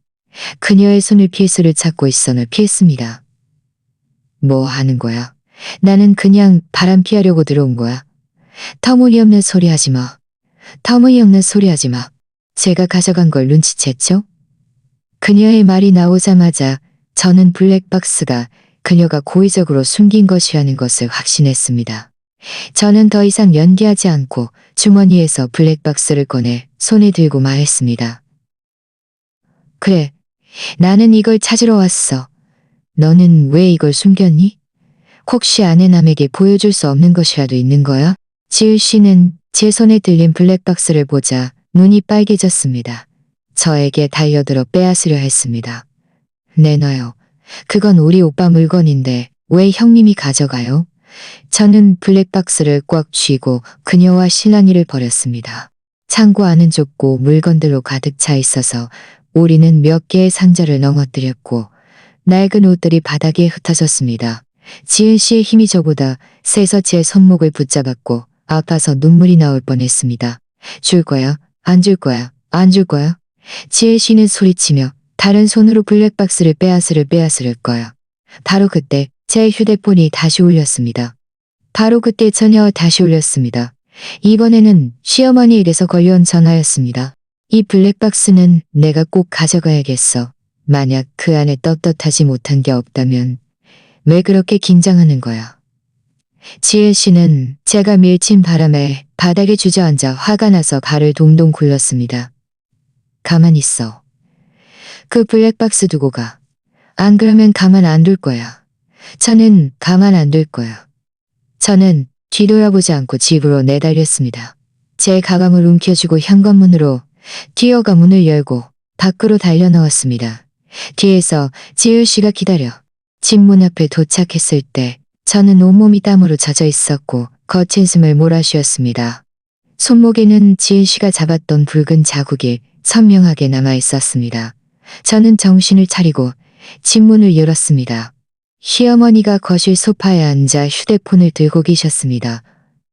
그녀의 손을 피해 수를 찾고 있어는 피했습니다. 뭐 하는 거야? 나는 그냥 바람 피하려고 들어온 거야. 터무니없는 소리 하지 마. 터무니없는 소리 하지 마. 제가 가져간 걸 눈치챘죠? 그녀의 말이 나오자마자 저는 블랙박스가 그녀가 고의적으로 숨긴 것이라는 것을 확신했습니다. 저는 더 이상 연기하지 않고 주머니에서 블랙박스를 꺼내 손에 들고 말했습니다. 그래, 나는 이걸 찾으러 왔어. 너는 왜 이걸 숨겼니? 혹시 아내남에게 보여줄 수 없는 것이라도 있는 거야? 지을 씨는 제 손에 들린 블랙박스를 보자 눈이 빨개졌습니다. 저에게 달려들어 빼앗으려 했습니다. 내놔요. 그건 우리 오빠 물건인데 왜 형님이 가져가요? 저는 블랙박스를 꽉 쥐고 그녀와 실랑이를 벌였습니다. 창고 안은 좁고 물건들로 가득 차 있어서 우리는 몇 개의 상자를 넘어뜨렸고 낡은 옷들이 바닥에 흩어졌습니다. 지은 씨의 힘이 저보다 세서 제 손목을 붙잡았고 아파서 눈물이 나올 뻔했습니다. 줄 거야? 안 줄 거야? 안 줄 거야? 지은 씨는 소리치며 다른 손으로 블랙박스를 빼앗을 거야. 바로 그때 제 휴대폰이 다시 울렸습니다. 바로 그때 전혀 다시 울렸습니다. 이번에는 시어머니에게서 걸려온 전화였습니다. 이 블랙박스는 내가 꼭 가져가야겠어. 만약 그 안에 떳떳하지 못한 게 없다면 왜 그렇게 긴장하는 거야? 지은 씨는 제가 밀친 바람에 바닥에 주저앉아 화가 나서 발을 동동 굴렸습니다. 가만히 있어. 그 블랙박스 두고 가. 안 그러면 가만 안 둘 거야. 저는 가만 안 둘 거야. 저는 뒤돌아보지 않고 집으로 내달렸습니다. 제 가방을 움켜쥐고 현관문으로 뛰어가 문을 열고 밖으로 달려 나왔습니다. 뒤에서 지을 씨가 기다려. 집 문 앞에 도착했을 때 저는 온몸이 땀으로 젖어 있었고 거친 숨을 몰아쉬었습니다. 손목에는 지은 씨가 잡았던 붉은 자국이 선명하게 남아 있었습니다. 저는 정신을 차리고 집 문을 열었습니다. 시어머니가 거실 소파에 앉아 휴대폰을 들고 계셨습니다.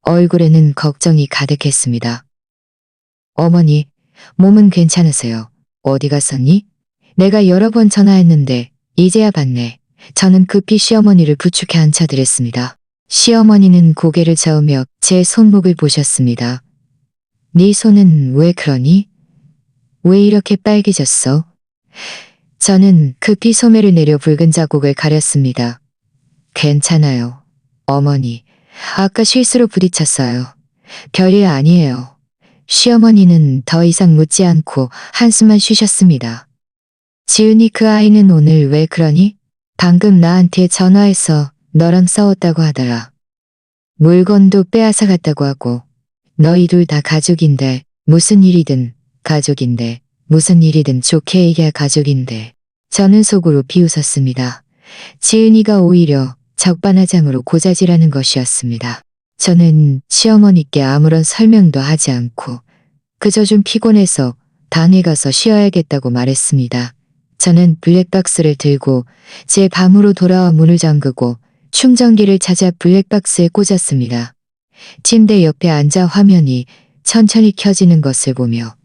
얼굴에는 걱정이 가득했습니다. 어머니, 몸은 괜찮으세요? 어디 갔었니? 내가 여러 번 전화했는데 이제야 봤네. 저는 급히 시어머니를 부축해 앉혀드렸습니다. 시어머니는 고개를 저으며 제 손목을 보셨습니다. 네 손은 왜 그러니? 왜 이렇게 빨개졌어? 저는 급히 소매를 내려 붉은 자국을 가렸습니다. 괜찮아요. 어머니, 아까 실수로 부딪혔어요. 별일 아니에요. 시어머니는 더 이상 묻지 않고 한숨만 쉬셨습니다. 지은이 그 아이는 오늘 왜 그러니? 방금 나한테 전화해서 너랑 싸웠다고 하더라. 물건도 빼앗아 갔다고 하고 너희 둘 다 가족인데 무슨 일이든 가족인데 무슨 일이든 좋게 얘기할 가족인데 저는 속으로 비웃었습니다. 지은이가 오히려 적반하장으로 고자질하는 것이었습니다. 저는 시어머니께 아무런 설명도 하지 않고 그저 좀 피곤해서 방에 가서 쉬어야겠다고 말했습니다. 저는 블랙박스를 들고 제 방으로 돌아와 문을 잠그고 충전기를 찾아 블랙박스에 꽂았습니다. 침대 옆에 앉아 화면이 천천히 켜지는 것을 보며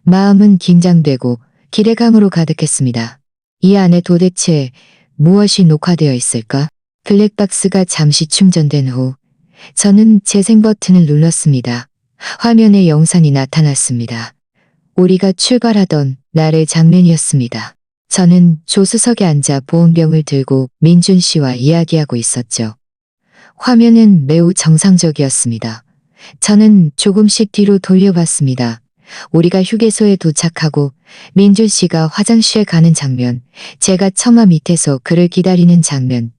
마음은 긴장되고 기대감으로 가득했습니다. 이 안에 도대체 무엇이 녹화되어 있을까? 블랙박스가 잠시 충전된 후 저는 재생 버튼을 눌렀습니다. 화면에 영상이 나타났습니다. 우리가 출발하던 날의 장면이었습니다. 저는 조수석에 앉아 보온병을 들고 민준 씨와 이야기하고 있었죠. 화면은 매우 정상적이었습니다. 저는 조금씩 뒤로 돌려봤습니다. 우리가 휴게소에 도착하고 민준 씨가 화장실에 가는 장면, 제가 처마 밑에서 그를 기다리는 장면,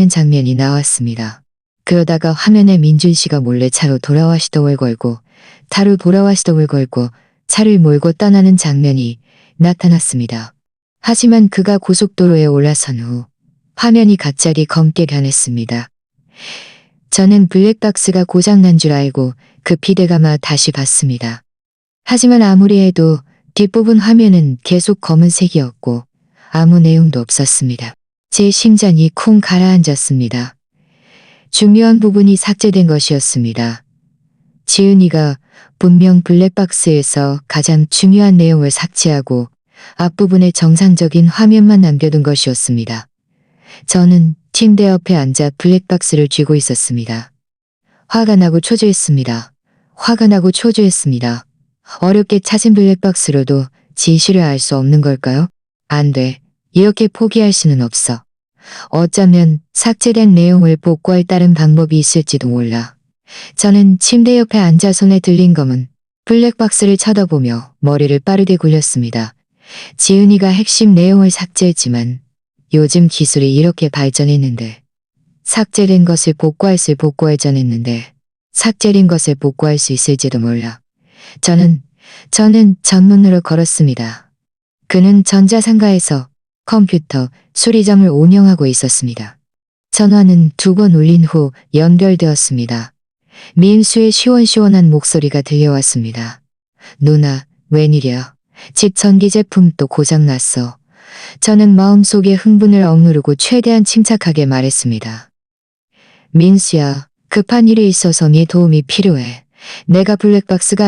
장면이 나왔습니다. 그러다가 화면에 민준 씨가 몰래 차로 돌아와 시동을 걸고 차를 몰고 떠나는 장면이 나타났습니다. 하지만 그가 고속도로에 올라선 후 화면이 갑자기 검게 변했습니다. 저는 블랙박스가 고장난 줄 알고 급히 대감아 다시 봤습니다. 하지만 아무리 해도 뒷부분 화면은 계속 검은색이었고 아무 내용도 없었습니다. 제 심장이 쿵 가라앉았습니다. 중요한 부분이 삭제된 것이었습니다. 지은이가 분명 블랙박스에서 가장 중요한 내용을 삭제하고 앞부분에 정상적인 화면만 남겨둔 것이었습니다. 저는 침대 옆에 앉아 블랙박스를 쥐고 있었습니다. 화가 나고 초조했습니다. 화가 나고 초조했습니다. 어렵게 찾은 블랙박스로도 진실을 알 수 없는 걸까요? 안 돼. 이렇게 포기할 수는 없어. 어쩌면 삭제된 내용을 복구할 다른 방법이 있을지도 몰라. 저는 침대 옆에 앉아 손에 들린 검은 블랙박스를 쳐다보며 머리를 빠르게 굴렸습니다. 지은이가 핵심 내용을 삭제했지만 요즘 기술이 이렇게 발전했는데 삭제된 것을 복구할 수 복구할전했는데 삭제된 것을 복구할 수 있을지도 몰라. 저는 전문으로 걸었습니다. 그는 전자상가에서 컴퓨터 수리점을 운영하고 있었습니다. 전화는 2번 울린 후 연결되었습니다. 민수의 시원시원한 목소리가 들려왔습니다. 누나, 웬일이야? 집 전기 제품 또 고장났어. 저는 마음속에 흥분을 억누르고 최대한 침착하게 말했습니다. 민수야, 급한 일이 있어서 네 도움이 필요해. 내가 블랙박스가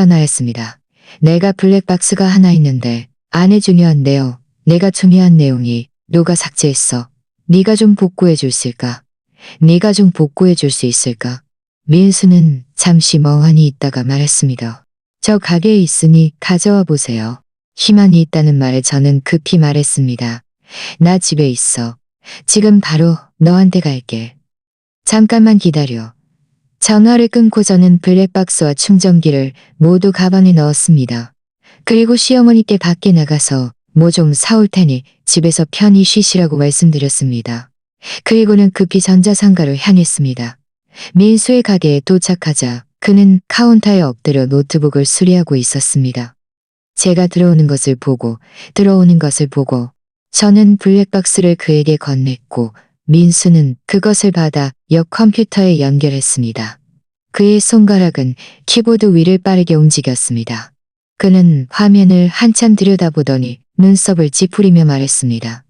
하나 있는데 안에 중요한 내용이 누가 삭제했어. 네가 좀 복구해 줄 수 있을까? 민수는 잠시 멍하니 있다가 말했습니다. 저 가게에 있으니 가져와 보세요. 희망이 있다는 말에 저는 급히 말했습니다. 나 집에 있어. 지금 바로 너한테 갈게. 잠깐만 기다려. 전화를 끊고 저는 블랙박스와 충전기를 모두 가방에 넣었습니다. 그리고 시어머니께 밖에 나가서 뭐 좀 사올 테니 집에서 편히 쉬시라고 말씀드렸습니다. 그리고는 급히 전자상가로 향했습니다. 민수의 가게에 도착하자 그는 카운터에 엎드려 노트북을 수리하고 있었습니다. 제가 들어오는 것을 보고 저는 블랙박스를 그에게 건넸고 민수는 그것을 받아 옆 컴퓨터에 연결했습니다. 그의 손가락은 키보드 위를 빠르게 움직였습니다. 그는 화면을 한참 들여다보더니 눈썹을 찌푸리며 말했습니다.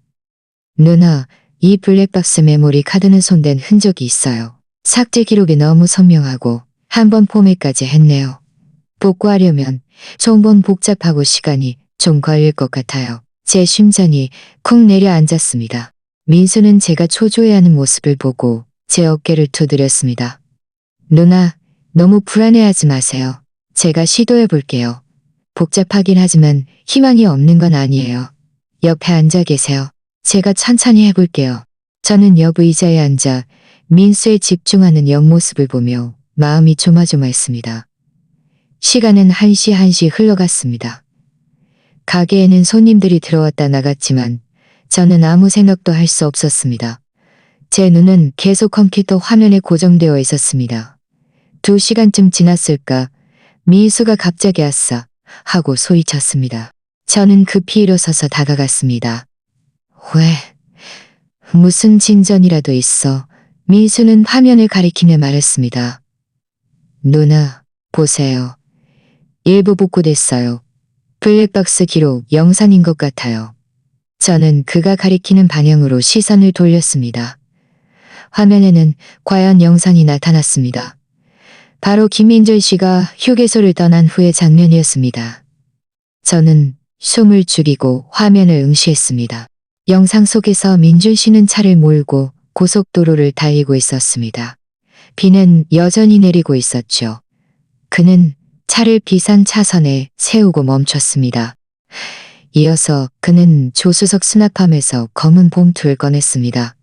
누나, 이 블랙박스 메모리 카드는 손댄 흔적이 있어요. 삭제 기록이 너무 선명하고 한 번 포맷까지 했네요. 복구하려면 좀 복잡하고 시간이 좀 걸릴 것 같아요. 제 심장이 쿵 내려앉았습니다. 민수는 제가 초조해하는 모습을 보고 제 어깨를 두드렸습니다. 누나, 너무 불안해하지 마세요. 제가 시도해 볼게요. 복잡하긴 하지만 희망이 없는 건 아니에요. 옆에 앉아 계세요. 제가 천천히 해볼게요. 저는 옆 의자에 앉아 민수의 집중하는 옆모습을 보며 마음이 조마조마했습니다. 시간은 한시 흘러갔습니다. 가게에는 손님들이 들어왔다 나갔지만 저는 아무 생각도 할 수 없었습니다. 제 눈은 계속 컴퓨터 화면에 고정되어 있었습니다. 2시간쯤 지났을까 민수가 갑자기 아싸 하고 소리쳤습니다. 저는 급히 일어서서 다가갔습니다. 왜? 무슨 진전이라도 있어. 민수는 화면을 가리키며 말했습니다. 누나, 보세요. 일부 복구됐어요. 블랙박스 기록 영상인 것 같아요. 저는 그가 가리키는 방향으로 시선을 돌렸습니다. 화면에는 과연 영상이 나타났습니다. 바로 김민철 씨가 휴게소를 떠난 후의 장면이었습니다. 저는 숨을 죽이고 화면을 응시했습니다. 영상 속에서 민준 씨는 차를 몰고 고속도로를 달리고 있었습니다. 비는 여전히 내리고 있었죠. 그는 차를 비상 차선에 세우고 멈췄습니다. 이어서 그는 조수석 수납함에서 검은 봉투를 꺼냈습니다.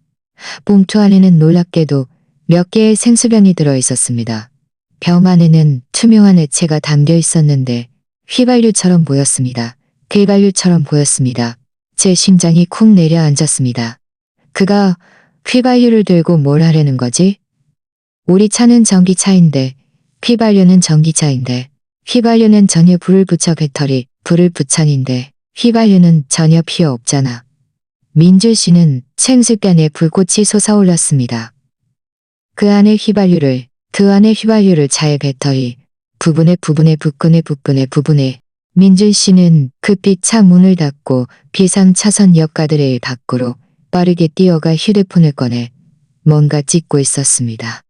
봉투 안에는 놀랍게도 몇 개의 생수병이 들어 있었습니다. 병 안에는 투명한 액체가 담겨 있었는데 휘발유처럼 보였습니다. 제 심장이 쿵 내려앉았습니다. 그가 휘발유를 들고 뭘 하려는 거지? 우리 차는 전기차인데 휘발유는 전기차인데 휘발유는 전혀 불을 붙여 배터리, 불을 붙였는데 휘발유는 전혀 필요 없잖아. 민준 씨는 생수잔에 불꽃이 솟아올랐습니다. 그 안에 휘발유를 차의 배터리, 부분에. 민준 씨는 급히 차 문을 닫고 비상차선 옆가드레일 밖으로 빠르게 뛰어가 휴대폰을 꺼내 뭔가 찍고 있었습니다.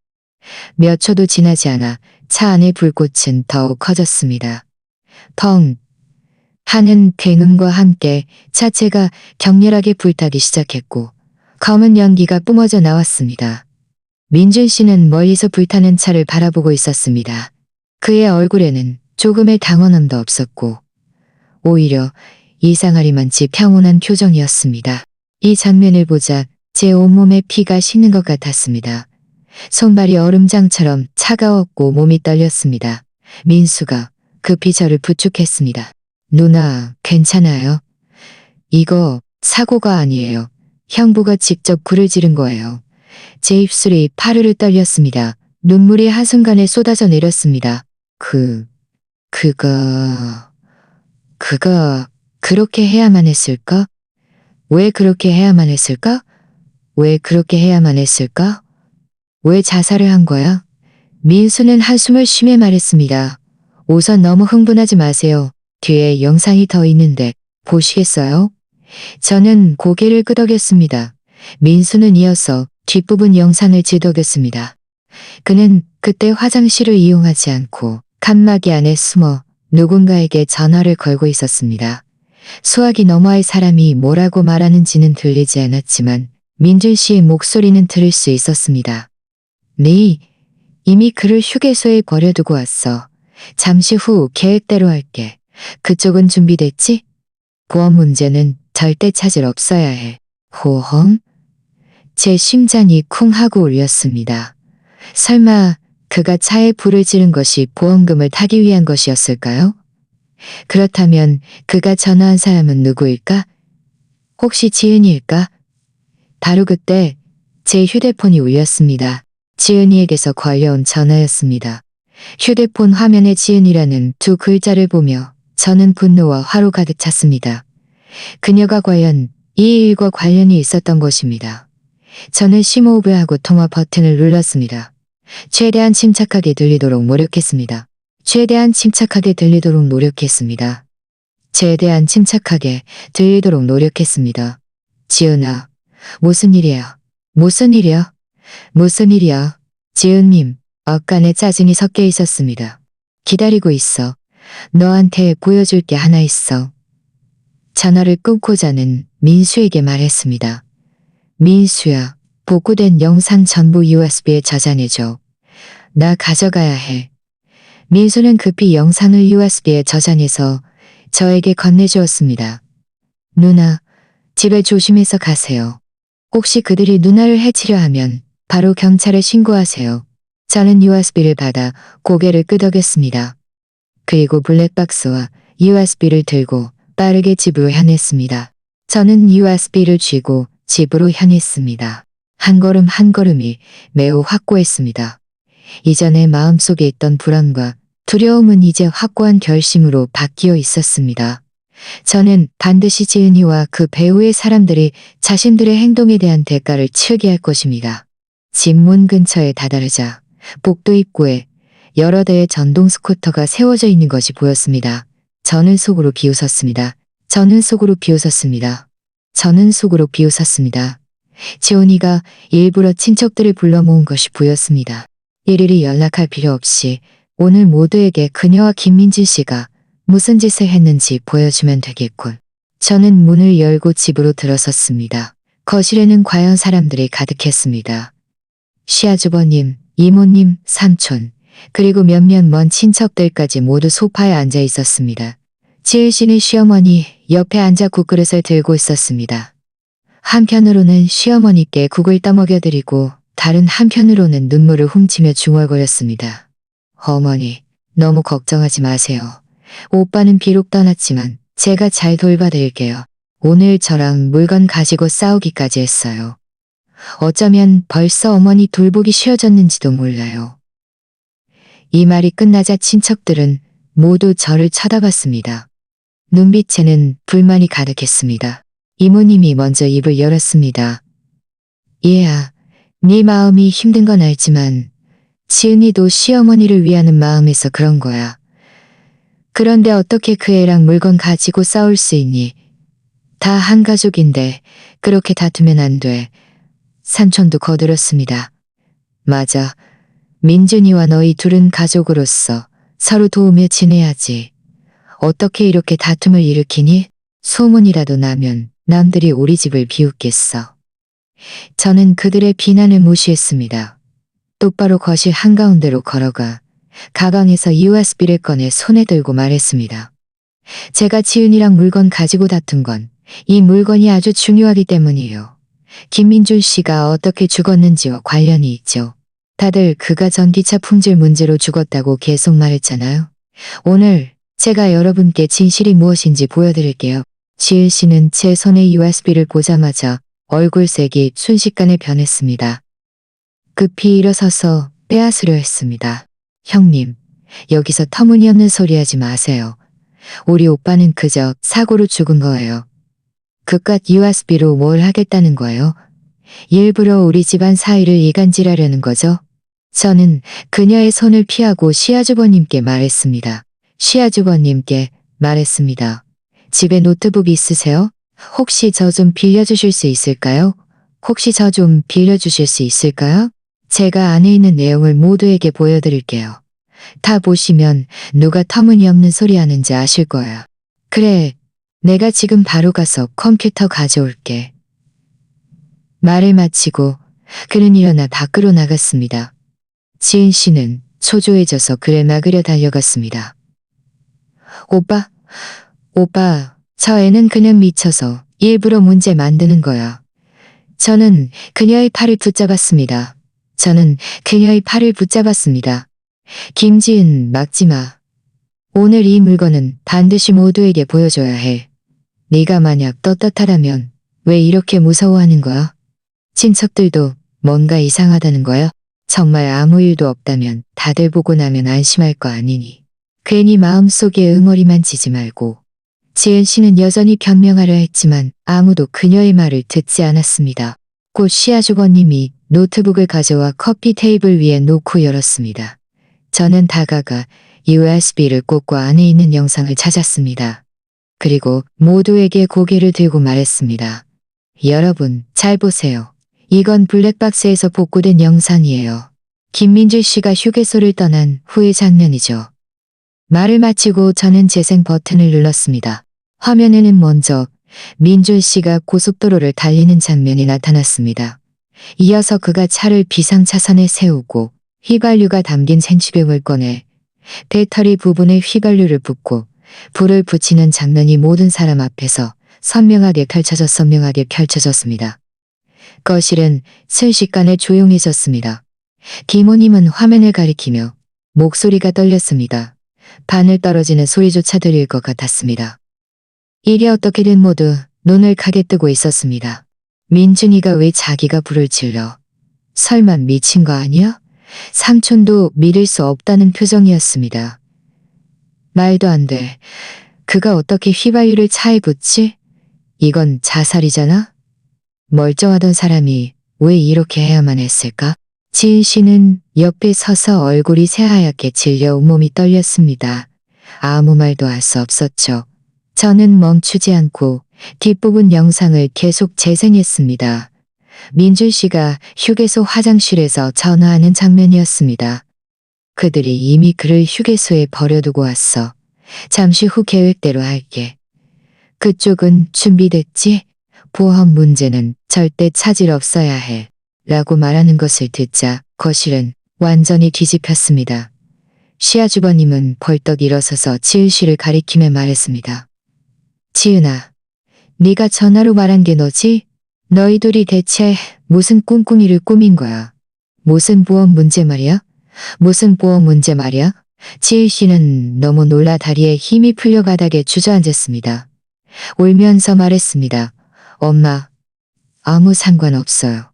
몇 초도 지나지 않아 차 안의 불꽃은 더욱 커졌습니다. 펑 하는 굉음과 함께 차체가 격렬하게 불타기 시작했고 검은 연기가 뿜어져 나왔습니다. 민준 씨는 멀리서 불타는 차를 바라보고 있었습니다. 그의 얼굴에는 조금의 당황함도 없었고 오히려 이상하리만치 평온한 표정이었습니다. 이 장면을 보자 제 온몸에 피가 식는 것 같았습니다. 손발이 얼음장처럼 차가웠고 몸이 떨렸습니다. 민수가 급히 저를 부축했습니다. 누나, 괜찮아요? 이거 사고가 아니에요. 형부가 직접 불을 지른 거예요. 제 입술이 파르르 떨렸습니다. 눈물이 한순간에 쏟아져 내렸습니다. 그가 그렇게 해야만 했을까? 왜 그렇게 해야만 했을까? 왜 자살을 한 거야? 민수는 한숨을 쉬며 말했습니다. 우선 너무 흥분하지 마세요. 뒤에 영상이 더 있는데 보시겠어요? 저는 고개를 끄덕였습니다. 민수는 이어서 뒷부분 영상을 지도겼습니다. 그는 그때 화장실을 이용하지 않고 칸막이 안에 숨어 누군가에게 전화를 걸고 있었습니다. 수화기 너머의 사람이 뭐라고 말하는지는 들리지 않았지만 민준 씨의 목소리는 들을 수 있었습니다. 네, 이미 그를 휴게소에 버려두고 왔어. 잠시 후 계획대로 할게. 그쪽은 준비됐지? 보험 문제는 절대 차질 없어야 해. 호험? 제 심장이 쿵 하고 울렸습니다. 설마 그가 차에 불을 지른 것이 보험금을 타기 위한 것이었을까요? 그렇다면 그가 전화한 사람은 누구일까? 혹시 지은이일까? 바로 그때 제 휴대폰이 울렸습니다. 지은이에게서 걸려온 전화였습니다. 휴대폰 화면에 지은이라는 두 글자를 보며 저는 분노와 화로 가득 찼습니다. 그녀가 과연 이 일과 관련이 있었던 것입니다. 저는 심호흡을 하고 통화 버튼을 눌렀습니다. 최대한 침착하게 들리도록 노력했습니다. 지은아, 무슨 일이야? 지은님, 억간에 짜증이 섞여 있었습니다. 기다리고 있어. 너한테 보여줄 게 하나 있어. 전화를 끊고자는 민수에게 말했습니다. 민수야, 복구된 영상 전부 USB에 저장해줘. 나 가져가야 해. 민수는 급히 영상을 USB에 저장해서 저에게 건네주었습니다. 누나, 집에 조심해서 가세요. 혹시 그들이 누나를 해치려 하면 바로 경찰에 신고하세요. 저는 USB를 받아 고개를 끄덕였습니다. 그리고 블랙박스와 USB를 들고 빠르게 집으로 향했습니다. 저는 USB를 쥐고 집으로 향했습니다. 한 걸음 한 걸음이 매우 확고했습니다. 이전에 마음속에 있던 불안과 두려움은 이제 확고한 결심으로 바뀌어 있었습니다. 저는 반드시 지은이와 그 배우의 사람들이 자신들의 행동에 대한 대가를 치르게 할 것입니다. 집 문 근처에 다다르자 복도 입구에 여러 대의 전동 스쿠터가 세워져 있는 것이 보였습니다. 저는 속으로 비웃었습니다. 지훈이가 일부러 친척들을 불러 모은 것이 보였습니다. 일일이 연락할 필요 없이 오늘 모두에게 그녀와 김민진 씨가 무슨 짓을 했는지 보여주면 되겠군. 저는 문을 열고 집으로 들어섰습니다. 거실에는 과연 사람들이 가득했습니다. 시아주버님, 이모님, 삼촌, 그리고 몇몇 먼 친척들까지 모두 소파에 앉아 있었습니다. 지은 씨는 시어머니 옆에 앉아 국그릇을 들고 있었습니다. 한편으로는 시어머니께 국을 떠먹여드리고 다른 한편으로는 눈물을 훔치며 중얼거렸습니다. 어머니, 너무 걱정하지 마세요. 오빠는 비록 떠났지만 제가 잘 돌봐드릴게요. 오늘 저랑 물건 가지고 싸우기까지 했어요. 어쩌면 벌써 어머니 돌보기 쉬워졌는지도 몰라요. 이 말이 끝나자 친척들은 모두 저를 쳐다봤습니다. 눈빛에는 불만이 가득했습니다. 이모님이 먼저 입을 열었습니다. 얘야, 네 마음이 힘든 건 알지만 지은이도 시어머니를 위하는 마음에서 그런 거야. 그런데 어떻게 그 애랑 물건 가지고 싸울 수 있니? 다 한 가족인데 그렇게 다투면 안 돼. 삼촌도 거들었습니다. 맞아. 민준이와 너희 둘은 가족으로서 서로 도우며 지내야지. 어떻게 이렇게 다툼을 일으키니? 소문이라도 나면 남들이 우리 집을 비웃겠어. 저는 그들의 비난을 무시했습니다. 똑바로 거실 한가운데로 걸어가 가방에서 USB를 꺼내 손에 들고 말했습니다. 제가 지은이랑 물건 가지고 다툰 건 이 물건이 아주 중요하기 때문이에요. 김민준 씨가 어떻게 죽었는지와 관련이 있죠. 다들 그가 전기차 품질 문제로 죽었다고 계속 말했잖아요. 오늘 제가 여러분께 진실이 무엇인지 보여드릴게요. 지은 씨는 제 손에 USB를 보자마자 얼굴색이 순식간에 변했습니다. 급히 일어서서 빼앗으려 했습니다. 형님, 여기서 터무니없는 소리 하지 마세요. 우리 오빠는 그저 사고로 죽은 거예요. 그깟 USB로 뭘 하겠다는 거예요? 일부러 우리 집안 사이를 이간질하려는 거죠? 저는 그녀의 손을 피하고 시아주버님께 말했습니다. 시아주버님께 말했습니다. 집에 노트북 있으세요? 혹시 저 좀 빌려주실 수 있을까요? 혹시 저 좀 빌려주실 수 있을까요? 제가 안에 있는 내용을 모두에게 보여드릴게요. 다 보시면 누가 터무니없는 소리 하는지 아실 거예요. 그래, 내가 지금 바로 가서 컴퓨터 가져올게. 말을 마치고 그는 일어나 밖으로 나갔습니다. 지은 씨는 초조해져서 그를 막으려 달려갔습니다. 오빠, 저 애는 그냥 미쳐서 일부러 문제 만드는 거야. 저는 그녀의 팔을 붙잡았습니다. 김지은, 막지 마. 오늘 이 물건은 반드시 모두에게 보여줘야 해. 네가 만약 떳떳하다면 왜 이렇게 무서워하는 거야? 친척들도 뭔가 이상하다는 거야? 정말 아무 일도 없다면 다들 보고 나면 안심할 거 아니니. 괜히 마음속에 응어리만 지지 말고. 지은 씨는 여전히 변명하려 했지만 아무도 그녀의 말을 듣지 않았습니다. 곧 시아주버님이 노트북을 가져와 커피 테이블 위에 놓고 열었습니다. 저는 다가가 USB를 꽂고 안에 있는 영상을 찾았습니다. 그리고 모두에게 고개를 들고 말했습니다. 여러분, 잘 보세요. 이건 블랙박스에서 복구된 영상이에요. 김민주 씨가 휴게소를 떠난 후의 장면이죠. 말을 마치고 저는 재생 버튼을 눌렀습니다. 화면에는 먼저 민준 씨가 고속도로를 달리는 장면이 나타났습니다. 이어서 그가 차를 비상차선에 세우고 휘발유가 담긴 생수병을 꺼내 배터리 부분에 휘발유를 붓고 불을 붙이는 장면이 모든 사람 앞에서 선명하게 펼쳐졌습니다. 거실은 순식간에 조용해졌습니다. 김호님은 화면을 가리키며 목소리가 떨렸습니다. 바늘 떨어지는 소리조차 들릴 것 같았습니다. 이게 어떻게든 모두 눈을 가게 뜨고 있었습니다. 민준이가 왜 자기가 불을 질러? 설마 미친 거 아니야? 삼촌도 믿을 수 없다는 표정이었습니다. 말도 안 돼. 그가 어떻게 휘발유를 차에 붓지? 이건 자살이잖아? 멀쩡하던 사람이 왜 이렇게 해야만 했을까? 지은 씨는 옆에 서서 얼굴이 새하얗게 질려 온몸이 떨렸습니다. 아무 말도 할 수 없었죠. 저는 멈추지 않고 뒷부분 영상을 계속 재생했습니다. 민준 씨가 휴게소 화장실에서 전화하는 장면이었습니다. 그들이 이미 그를 휴게소에 버려두고 왔어. 잠시 후 계획대로 할게. 그쪽은 준비됐지? 보험 문제는 절대 차질 없어야 해. 라고 말하는 것을 듣자 거실은 완전히 뒤집혔습니다. 시아주버님은 벌떡 일어서서 지은 씨를 가리키며 말했습니다. 지은아, 네가 전화로 말한 게 너지? 너희들이 대체 무슨 꿍꿍이를 꾸민 거야? 무슨 보험 문제 말이야? 지은 씨는 너무 놀라 다리에 힘이 풀려 바닥에 주저앉았습니다. 울면서 말했습니다. 엄마, 아무 상관없어요.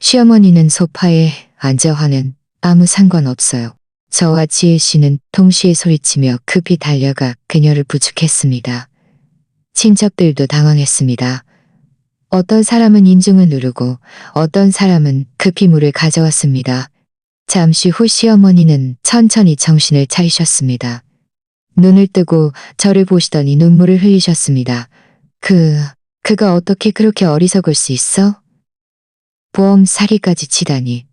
시어머니는 소파에 앉아 화는 아무 상관없어요. 저와 지혜 씨는 동시에 소리치며 급히 달려가 그녀를 부축했습니다. 친척들도 당황했습니다. 어떤 사람은 인중을 누르고 어떤 사람은 급히 물을 가져왔습니다. 잠시 후 시어머니는 천천히 정신을 차리셨습니다. 눈을 뜨고 저를 보시더니 눈물을 흘리셨습니다. 그가 어떻게 그렇게 어리석을 수 있어? 보험 사기까지 치다니.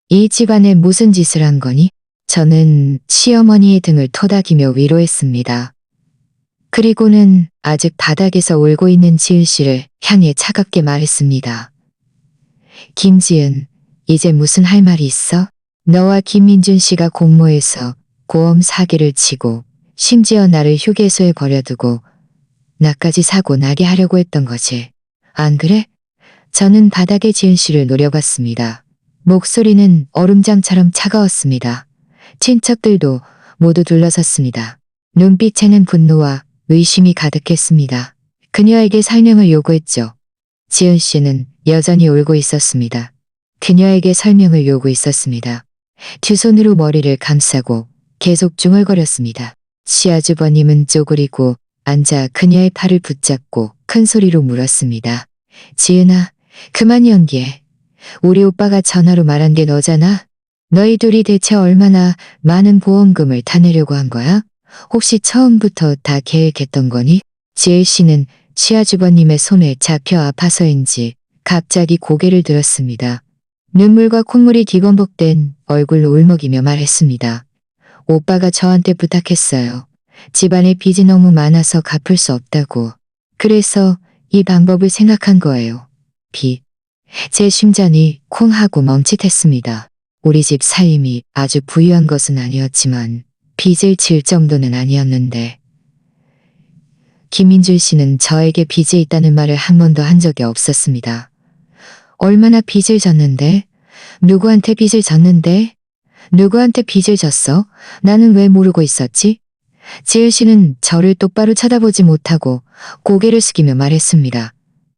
이 집안에 무슨 짓을 한 거니? 저는 시어머니의 등을 토닥이며 위로했습니다. 그리고는 아직 바닥에서 울고 있는 지은 씨를 향해 차갑게 말했습니다. 김지은, 이제 무슨 할 말이 있어? 너와 김민준 씨가 공모해서 고엄 사기를 치고 심지어 나를 휴게소에 버려두고 나까지 사고 나게 하려고 했던 거지. 안 그래? 저는 바닥에 지은 씨를 노려봤습니다. 목소리는 얼음장처럼 차가웠습니다. 친척들도 모두 둘러섰습니다. 눈빛에는 분노와 의심이 가득했습니다. 그녀에게 설명을 요구했죠. 지은 씨는 여전히 울고 있었습니다. 그녀에게 설명을 요구했었습니다. 두 손으로 머리를 감싸고 계속 중얼거렸습니다. 시아주버님은 쪼그리고 앉아 그녀의 팔을 붙잡고 큰 소리로 물었습니다. 지은아, 그만 연기해. 우리 오빠가 전화로 말한 게 너잖아. 너희 둘이 대체 얼마나 많은 보험금을 타내려고 한 거야? 혹시 처음부터 다 계획했던 거니? 지혜 씨는 시아주버님의 손에 잡혀 아파서인지 갑자기 고개를 들었습니다. 눈물과 콧물이 뒤범벅된 얼굴로 울먹이며 말했습니다. 오빠가 저한테 부탁했어요. 집안에 빚이 너무 많아서 갚을 수 없다고. 그래서 이 방법을 생각한 거예요. 빚. 제 심장이 콩 하고 멈칫했습니다. 우리 집 살림이 아주 부유한 것은 아니었지만 빚을 질 정도는 아니었는데 김민준 씨는 저에게 빚이 있다는 말을 한 번도 한 적이 없었습니다. 얼마나 빚을 졌는데? 누구한테 빚을 졌는데? 누구한테 빚을 졌어? 나는 왜 모르고 있었지? 지은 씨는 저를 똑바로 쳐다보지 못하고 고개를 숙이며 말했습니다.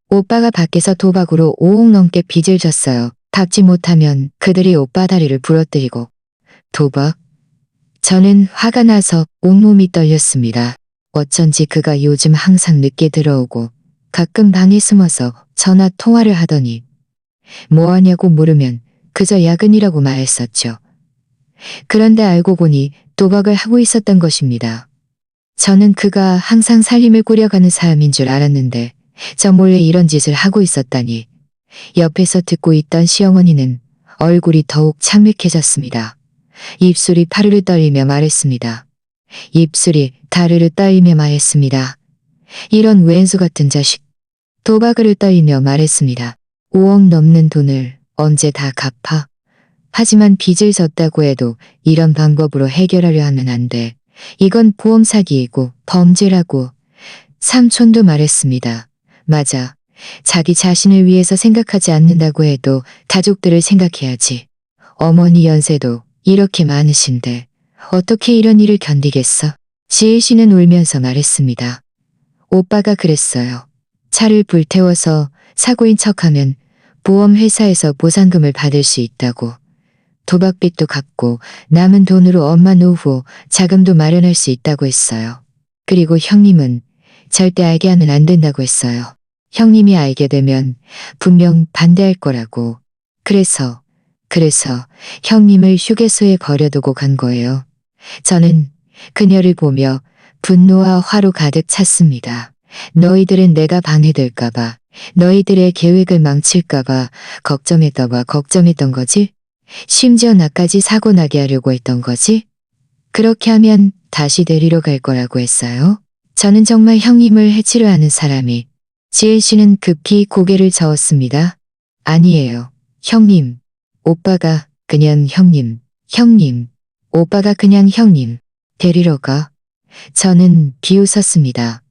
오빠가 밖에서 도박으로 5억 넘게 빚을 졌어요. 갚지 못하면 그들이 오빠 다리를 부러뜨리고. 도박? 저는 화가 나서 온몸이 떨렸습니다. 어쩐지 그가 요즘 항상 늦게 들어오고 가끔 방에 숨어서 전화 통화를 하더니 뭐 하냐고 물으면 그저 야근이라고 말했었죠. 그런데 알고 보니 도박을 하고 있었던 것입니다. 저는 그가 항상 살림을 꾸려가는 사람인 줄 알았는데 저 몰래 이런 짓을 하고 있었다니. 옆에서 듣고 있던 시어머니는 얼굴이 더욱 창백해졌습니다. 입술이 파르르 떨리며 말했습니다. 입술이 다르르 떨리며 말했습니다. 이런 왼수 같은 자식. 도박을 떨리며 말했습니다. 5억 넘는 돈을 언제 다 갚아? 하지만 빚을 졌다고 해도 이런 방법으로 해결하려 하면 안 돼. 이건 보험 사기이고 범죄라고. 삼촌도 말했습니다. 맞아. 자기 자신을 위해서 생각하지 않는다고 해도 가족들을 생각해야지. 어머니 연세도 이렇게 많으신데 어떻게 이런 일을 견디겠어? 지혜 씨는 울면서 말했습니다. 오빠가 그랬어요. 차를 불태워서 사고인 척하면 보험회사에서 보상금을 받을 수 있다고. 도박빚도 갚고 남은 돈으로 엄마 노후 자금도 마련할 수 있다고 했어요. 그리고 형님은 절대 알게 하면 안 된다고 했어요. 형님이 알게 되면 분명 반대할 거라고. 그래서 형님을 휴게소에 버려두고 간 거예요. 저는 그녀를 보며 분노와 화로 가득 찼습니다. 너희들은 내가 방해될까봐, 너희들의 계획을 망칠까봐 걱정했던 거지? 심지어 나까지 사고 나게 하려고 했던 거지? 그렇게 하면 다시 데리러 갈 거라고 했어요? 저는 정말 형님을 해치려 하는 사람이. 지은 씨는 급히 고개를 저었습니다. 아니에요. 형님. 오빠가 그냥 형님. 오빠가 그냥 형님. 데리러 가. 저는 비웃었습니다.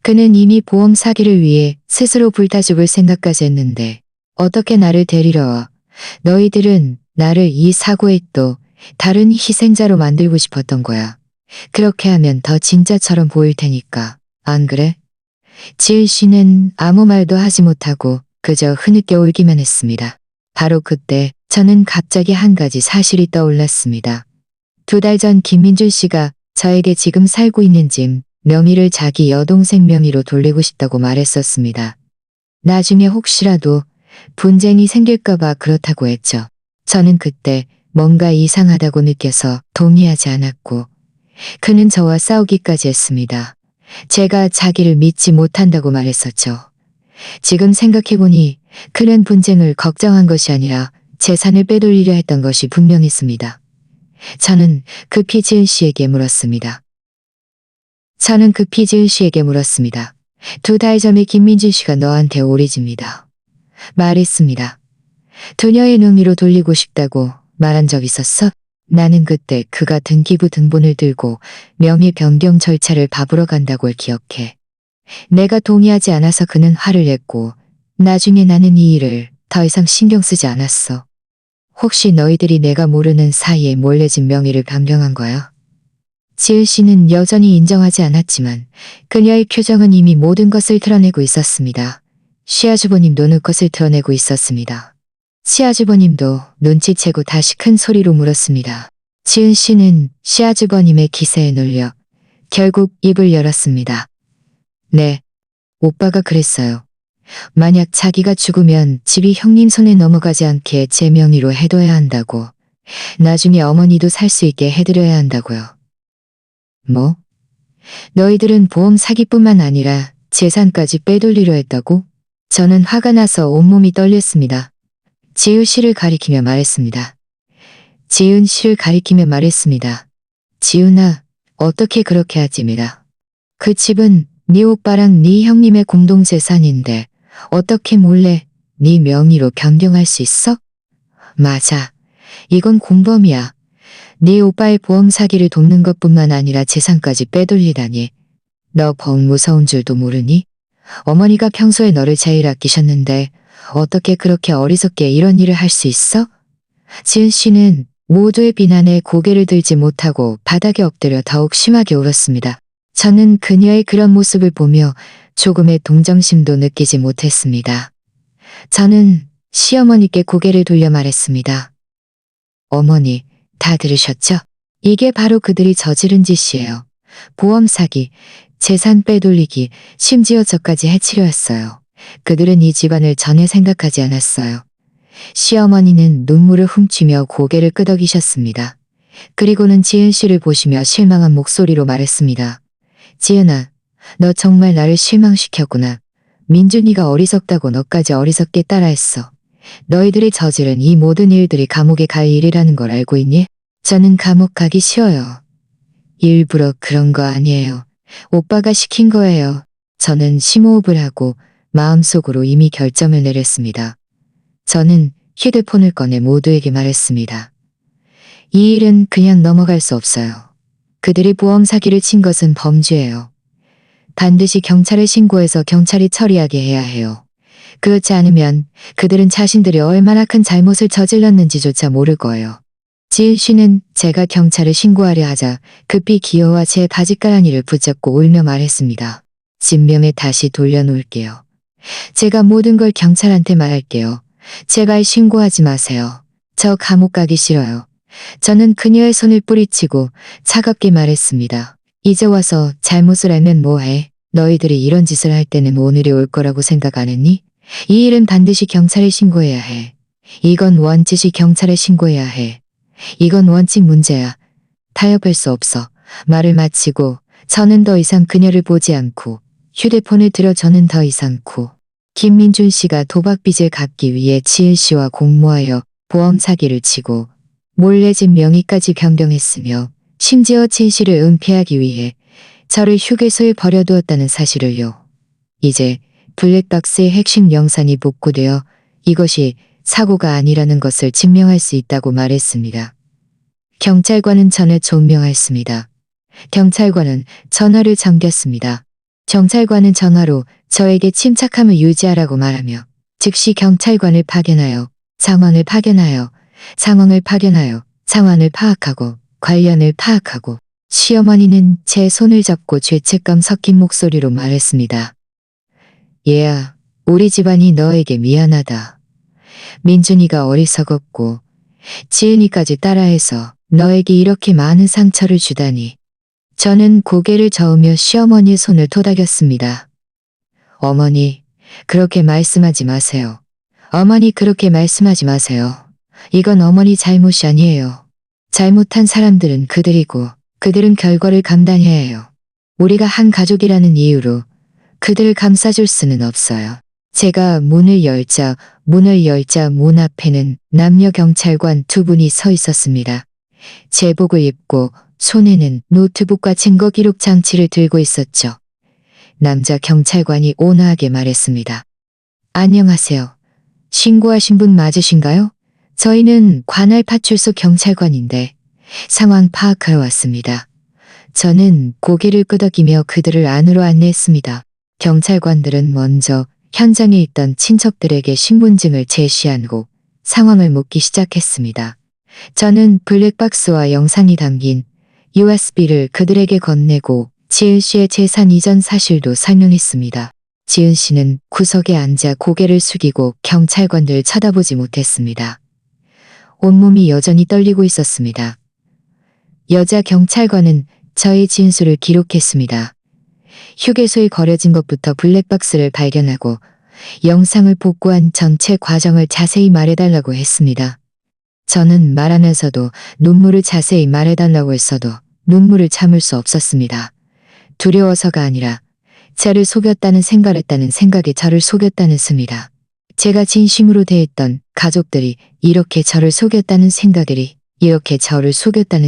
그는 이미 보험 사기를 위해 스스로 불타 죽을 생각까지 했는데 어떻게 나를 데리러 와. 너희들은 나를 이 사고에 또 다른 희생자로 만들고 싶었던 거야. 그렇게 하면 더 진짜처럼 보일 테니까. 안 그래? 지은 씨는 아무 말도 하지 못하고 그저 흐느껴 울기만 했습니다. 바로 그때 저는 갑자기 한 가지 사실이 떠올랐습니다. 2달 전 김민준 씨가 저에게 지금 살고 있는 집 명의를 자기 여동생 명의로 돌리고 싶다고 말했었습니다. 나중에 혹시라도 분쟁이 생길까봐 그렇다고 했죠. 저는 그때 뭔가 이상하다고 느껴서 동의하지 않았고 그는 저와 싸우기까지 했습니다. 제가 자기를 믿지 못한다고 말했었죠. 지금 생각해보니 그는 분쟁을 걱정한 것이 아니라 재산을 빼돌리려 했던 것이 분명했습니다. 저는 급히 지은 씨에게 물었습니다. 2달 전에 김민준 씨가 너한테 오리 집니다. 말했습니다. 그녀의 명의로 돌리고 싶다고 말한 적 있었어? 나는 그때 그가 등기부 등본을 들고 명의 변경 절차를 밟으러 간다고 기억해. 내가 동의하지 않아서 그는 화를 냈고 나중에 나는 이 일을 더 이상 신경 쓰지 않았어. 혹시 너희들이 내가 모르는 사이에 몰래 집 명의를 변경한 거야? 지은 씨는 여전히 인정하지 않았지만 그녀의 표정은 이미 모든 것을 드러내고 있었습니다. 시아주버님도 눈것을 드러내고 있었습니다. 시아주버님도 눈치채고 다시 큰 소리로 물었습니다. 지은 씨는 시아주버님의 기세에 놀려 결국 입을 열었습니다. 네, 오빠가 그랬어요. 만약 자기가 죽으면 집이 형님 손에 넘어가지 않게 제 명의로 해둬야 한다고. 나중에 어머니도 살 수 있게 해드려야 한다고요. 뭐? 너희들은 보험 사기뿐만 아니라 재산까지 빼돌리려 했다고? 저는 화가 나서 온몸이 떨렸습니다. 지은 씨를 가리키며 말했습니다. 지은아, 어떻게 그렇게 하지입니다. 그 집은 네 오빠랑 네 형님의 공동재산인데 어떻게 몰래 네 명의로 변경할 수 있어? 맞아. 이건 공범이야. 네 오빠의 보험 사기를 돕는 것뿐만 아니라 재산까지 빼돌리다니. 너 법 무서운 줄도 모르니? 어머니가 평소에 너를 제일 아끼셨는데 어떻게 그렇게 어리석게 이런 일을 할 수 있어? 지은 씨는 모두의 비난에 고개를 들지 못하고 바닥에 엎드려 더욱 심하게 울었습니다. 저는 그녀의 그런 모습을 보며 조금의 동정심도 느끼지 못했습니다. 저는 시어머니께 고개를 돌려 말했습니다. 어머니, 다 들으셨죠? 이게 바로 그들이 저지른 짓이에요. 보험 사기, 재산 빼돌리기, 심지어 저까지 해치려 했어요. 그들은 이 집안을 전혀 생각하지 않았어요. 시어머니는 눈물을 훔치며 고개를 끄덕이셨습니다. 그리고는 지은 씨를 보시며 실망한 목소리로 말했습니다. 지은아, 너 정말 나를 실망시켰구나. 민준이가 어리석다고 너까지 어리석게 따라했어. 너희들이 저지른 이 모든 일들이 감옥에 갈 일이라는 걸 알고 있니? 저는 감옥 가기 싫어요. 일부러 그런 거 아니에요. 오빠가 시킨 거예요. 저는 심호흡을 하고 마음속으로 이미 결정을 내렸습니다. 저는 휴대폰을 꺼내 모두에게 말했습니다. 이 일은 그냥 넘어갈 수 없어요. 그들이 보험 사기를 친 것은 범죄예요. 반드시 경찰에 신고해서 경찰이 처리하게 해야 해요. 그렇지 않으면 그들은 자신들이 얼마나 큰 잘못을 저질렀는지조차 모를 거예요. 지은 씨는 제가 경찰에 신고하려 하자 급히 기어와 제 바지가랑이를 붙잡고 울며 말했습니다. 진명에 다시 돌려놓을게요. 제가 모든 걸 경찰한테 말할게요. 제발 신고하지 마세요. 저 감옥 가기 싫어요. 저는 그녀의 손을 뿌리치고 차갑게 말했습니다. 이제 와서 잘못을 알면 뭐해? 너희들이 이런 짓을 할 때는 오늘이 올 거라고 생각 안 했니? 이 일은 반드시 경찰에 신고해야 해. 이건 원칙이 경찰에 신고해야 해. 이건 원칙 문제야. 타협할 수 없어. 말을 마치고 저는 더 이상 그녀를 보지 않고 휴대폰을 들어 저는 더 이상 김민준 씨가 도박빚을 갚기 위해 지은 씨와 공모하여 보험 사기를 치고 몰래 집 명의까지 변경했으며 심지어 지은 씨를 은폐하기 위해 저를 휴게소에 버려두었다는 사실을요. 이제 블랙박스의 핵심 영상이 복구되어 이것이 사고가 아니라는 것을 증명할 수 있다고 말했습니다. 경찰관은 전에 존명했습니다. 경찰관은 전화를 잠겼습니다. 경찰관은 전화로 저에게 침착함을 유지하라고 말하며 즉시 경찰관을 파견하여 상황을 파악하고 관련을 파악하고 시어머니는 제 손을 잡고 죄책감 섞인 목소리로 말했습니다. 얘야, 우리 집안이 너에게 미안하다. 민준이가 어리석었고 지은이까지 따라해서 너에게 이렇게 많은 상처를 주다니. 저는 고개를 저으며 시어머니의 손을 토닥였습니다. 어머니, 그렇게 말씀하지 마세요. 어머니 그렇게 말씀하지 마세요. 이건 어머니 잘못이 아니에요. 잘못한 사람들은 그들이고 그들은 결과를 감당해야 해요. 우리가 한 가족이라는 이유로 그들을 감싸줄 수는 없어요. 제가 문을 열자 문 앞에는 남녀 경찰관 두 분이 서 있었습니다. 제복을 입고 손에는 노트북과 증거 기록 장치를 들고 있었죠. 남자 경찰관이 온화하게 말했습니다. 안녕하세요. 신고하신 분 맞으신가요? 저희는 관할 파출소 경찰관인데 상황 파악하러 왔습니다. 저는 고개를 끄덕이며 그들을 안으로 안내했습니다. 경찰관들은 먼저 현장에 있던 친척들에게 신분증을 제시한 후 상황을 묻기 시작했습니다. 저는 블랙박스와 영상이 담긴 USB를 그들에게 건네고 지은 씨의 재산 이전 사실도 설명했습니다. 지은 씨는 구석에 앉아 고개를 숙이고 경찰관들 쳐다보지 못했습니다. 온몸이 여전히 떨리고 있었습니다. 여자 경찰관은 저의 진술을 기록했습니다. 휴게소에 거려진 것부터 블랙박스를 발견하고 영상을 복구한 전체 과정을 자세히 말해달라고 했습니다. 저는 말하면서도 눈물을 자세히 말해달라고 했어도 눈물을 참을 수 없었습니다. 두려워서가 아니라 저를 속였다는 생각에 저를 속였다는 습니다. 제가 진심으로 대했던 가족들이 이렇게 저를 속였다는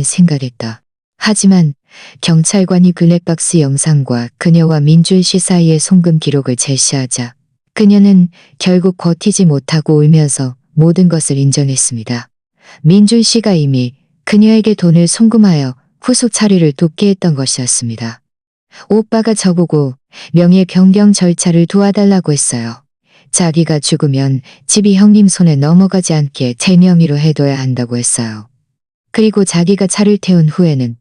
생각했다. 하지만 경찰관이 블랙박스 영상과 그녀와 민준 씨 사이의 송금 기록을 제시하자 그녀는 결국 버티지 못하고 울면서 모든 것을 인정했습니다. 민준 씨가 이미 그녀에게 돈을 송금하여 후속 처리를 돕게 했던 것이었습니다. 오빠가 저보고 명예 변경 절차를 도와달라고 했어요. 자기가 죽으면 집이 형님 손에 넘어가지 않게 제 명의로 해둬야 한다고 했어요. 그리고 자기가 차를 태운 후에는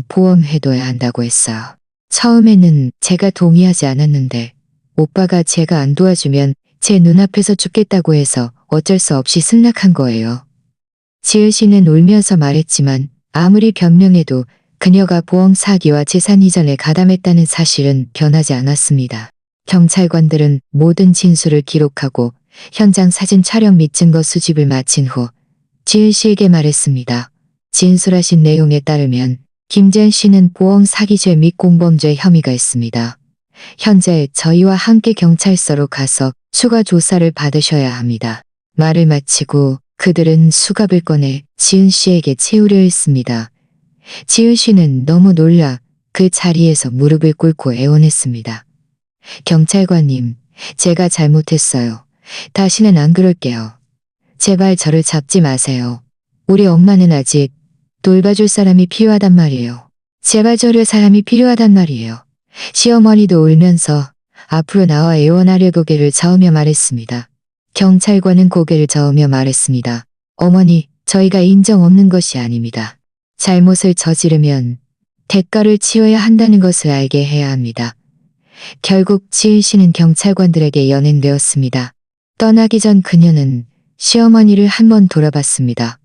보험해둬야 한다고 했어요. 처음에는 제가 동의하지 않았는데 오빠가 제가 안 도와주면 제 눈앞에서 죽겠다고 해서 어쩔 수 없이 승낙한 거예요. 지은 씨는 울면서 말했지만 아무리 변명해도 그녀가 보험 사기와 재산 이전에 가담했다는 사실은 변하지 않았습니다. 경찰관들은 모든 진술을 기록하고 현장 사진 촬영 및 증거 수집을 마친 후 지은 씨에게 말했습니다. 진술하신 내용에 따르면 김재은 씨는 보험 사기죄 및 공범죄 혐의가 있습니다. 현재 저희와 함께 경찰서로 가서 추가 조사를 받으셔야 합니다. 말을 마치고 그들은 수갑을 꺼내 지은 씨에게 채우려 했습니다. 지은 씨는 너무 놀라 그 자리에서 무릎을 꿇고 애원했습니다. 경찰관님, 제가 잘못했어요. 다시는 안 그럴게요. 제발 저를 잡지 마세요. 우리 엄마는 아직 돌봐줄 사람이 필요하단 말이에요. 제발 저를 사람이 필요하단 말이에요. 시어머니도 울면서 앞으로 나와 애원하려 고개를 저으며 말했습니다. 경찰관은 고개를 저으며 말했습니다. 어머니, 저희가 인정 없는 것이 아닙니다. 잘못을 저지르면 대가를 치러야 한다는 것을 알게 해야 합니다. 결국 지은 씨는 경찰관들에게 연행되었습니다. 떠나기 전 그녀는 시어머니를 한번 돌아봤습니다.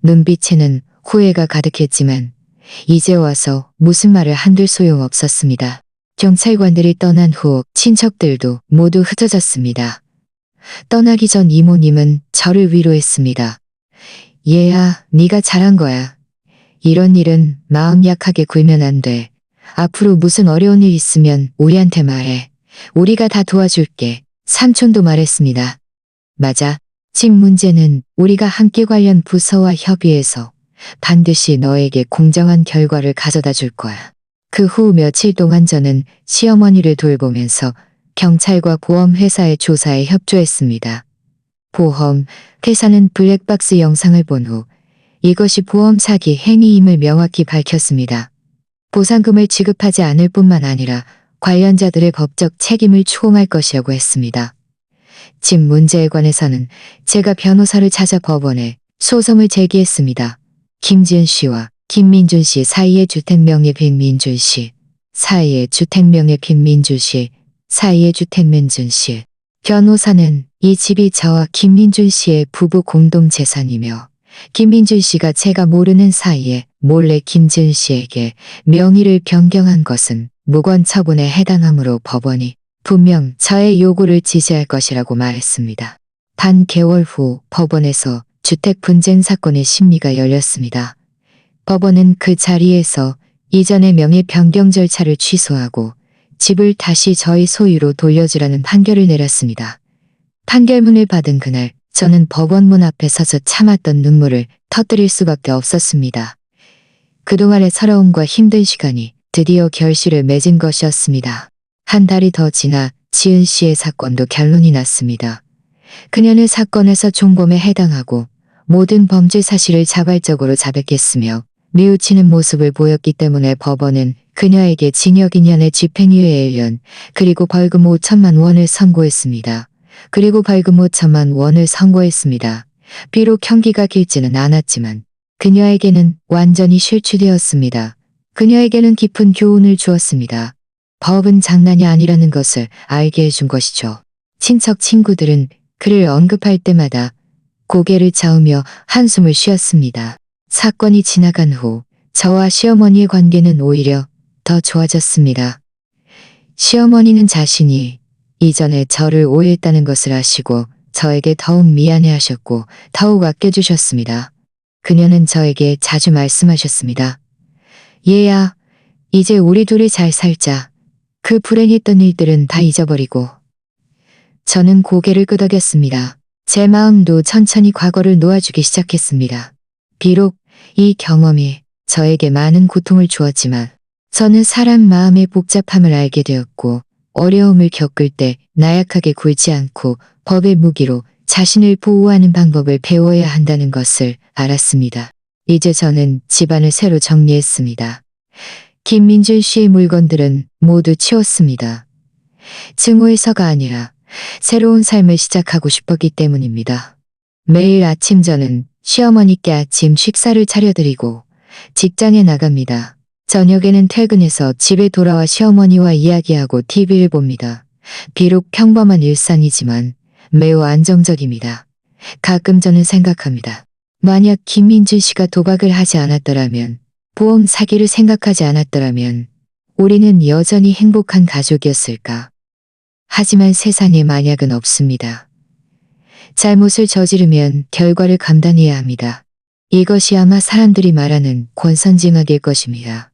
눈빛에는 후회가 가득했지만 이제 와서 무슨 말을 한들 소용없었습니다. 경찰관들이 떠난 후 친척들도 모두 흩어졌습니다. 떠나기 전 이모님은 저를 위로했습니다. 얘야, 네가 잘한 거야. 이런 일은 마음 약하게 굴면 안 돼. 앞으로 무슨 어려운 일 있으면 우리한테 말해. 우리가 다 도와줄게. 삼촌도 말했습니다. 맞아. 집 문제는 우리가 함께 관련 부서와 협의해서 반드시 너에게 공정한 결과를 가져다 줄 거야. 그 후 며칠 동안 저는 시어머니를 돌보면서 경찰과 보험회사의 조사에 협조했습니다. 보험 회사는 블랙박스 영상을 본 후 이것이 보험 사기 행위임을 명확히 밝혔습니다. 보상금을 지급하지 않을 뿐만 아니라 관련자들의 법적 책임을 추궁할 것이라고 했습니다. 집 문제에 관해서는 제가 변호사를 찾아 법원에 소송을 제기했습니다. 김지은 씨와 김민준 씨 사이의 주택명의 빈민준 씨, 사이의 주택명의 빈민준 씨, 사이의 주택민준 씨. 변호사는 이 집이 저와 김민준 씨의 부부 공동 재산이며 김민준 씨가 제가 모르는 사이에 몰래 김지은 씨에게 명의를 변경한 것은 무권 처분에 해당하므로 법원이 분명 저의 요구를 지지할 것이라고 말했습니다. 반 개월 후 법원에서 주택 분쟁 사건의 심리가 열렸습니다. 법원은 그 자리에서 이전의 명의 변경 절차를 취소하고 집을 다시 저희 소유로 돌려주라는 판결을 내렸습니다. 판결문을 받은 그날 저는 법원 문 앞에 서서 참았던 눈물을 터뜨릴 수밖에 없었습니다. 그동안의 서러움과 힘든 시간이 드디어 결실을 맺은 것이었습니다. 한 달이 더 지나 지은 씨의 사건도 결론이 났습니다. 그녀는 사건에서 종범에 해당하고 모든 범죄 사실을 자발적으로 자백했으며 뉘우치는 모습을 보였기 때문에 법원은 그녀에게 징역 2년의 집행유예 1년 그리고 벌금 5천만 원을 선고했습니다. 비록 형기가 길지는 않았지만 그녀에게는 완전히 실추되었습니다. 그녀에게는 깊은 교훈을 주었습니다. 법은 장난이 아니라는 것을 알게 해준 것이죠. 친척 친구들은 그를 언급할 때마다 고개를 저으며 한숨을 쉬었습니다. 사건이 지나간 후 저와 시어머니의 관계는 오히려 더 좋아졌습니다. 시어머니는 자신이 이전에 저를 오해했다는 것을 아시고 저에게 더욱 미안해하셨고 더욱 아껴주셨습니다. 그녀는 저에게 자주 말씀하셨습니다. 얘야, 이제 우리 둘이 잘 살자. 그 불행했던 일들은 다 잊어버리고. 저는 고개를 끄덕였습니다. 제 마음도 천천히 과거를 놓아주기 시작했습니다. 비록 이 경험이 저에게 많은 고통을 주었지만 저는 사람 마음의 복잡함을 알게 되었고 어려움을 겪을 때 나약하게 굴지 않고 법의 무기로 자신을 보호하는 방법을 배워야 한다는 것을 알았습니다. 이제 저는 집안을 새로 정리했습니다. 김민준 씨의 물건들은 모두 치웠습니다. 증오해서가 아니라 새로운 삶을 시작하고 싶었기 때문입니다. 매일 아침 저는 시어머니께 아침 식사를 차려드리고 직장에 나갑니다. 저녁에는 퇴근해서 집에 돌아와 시어머니와 이야기하고 TV를 봅니다. 비록 평범한 일상이지만 매우 안정적입니다. 가끔 저는 생각합니다. 만약 김민준 씨가 도박을 하지 않았더라면, 보험 사기를 생각하지 않았더라면 우리는 여전히 행복한 가족이었을까? 하지만 세상에 만약은 없습니다. 잘못을 저지르면 결과를 감당해야 합니다. 이것이 아마 사람들이 말하는 권선징악일 것입니다.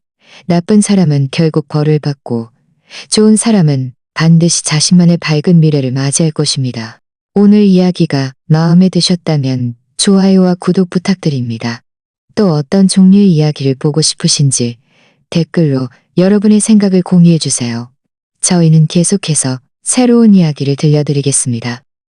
나쁜 사람은 결국 벌을 받고 좋은 사람은 반드시 자신만의 밝은 미래를 맞이할 것입니다. 오늘 이야기가 마음에 드셨다면 좋아요와 구독 부탁드립니다. 또 어떤 종류의 이야기를 보고 싶으신지 댓글로 여러분의 생각을 공유해주세요. 저희는 계속해서 새로운 이야기를 들려드리겠습니다.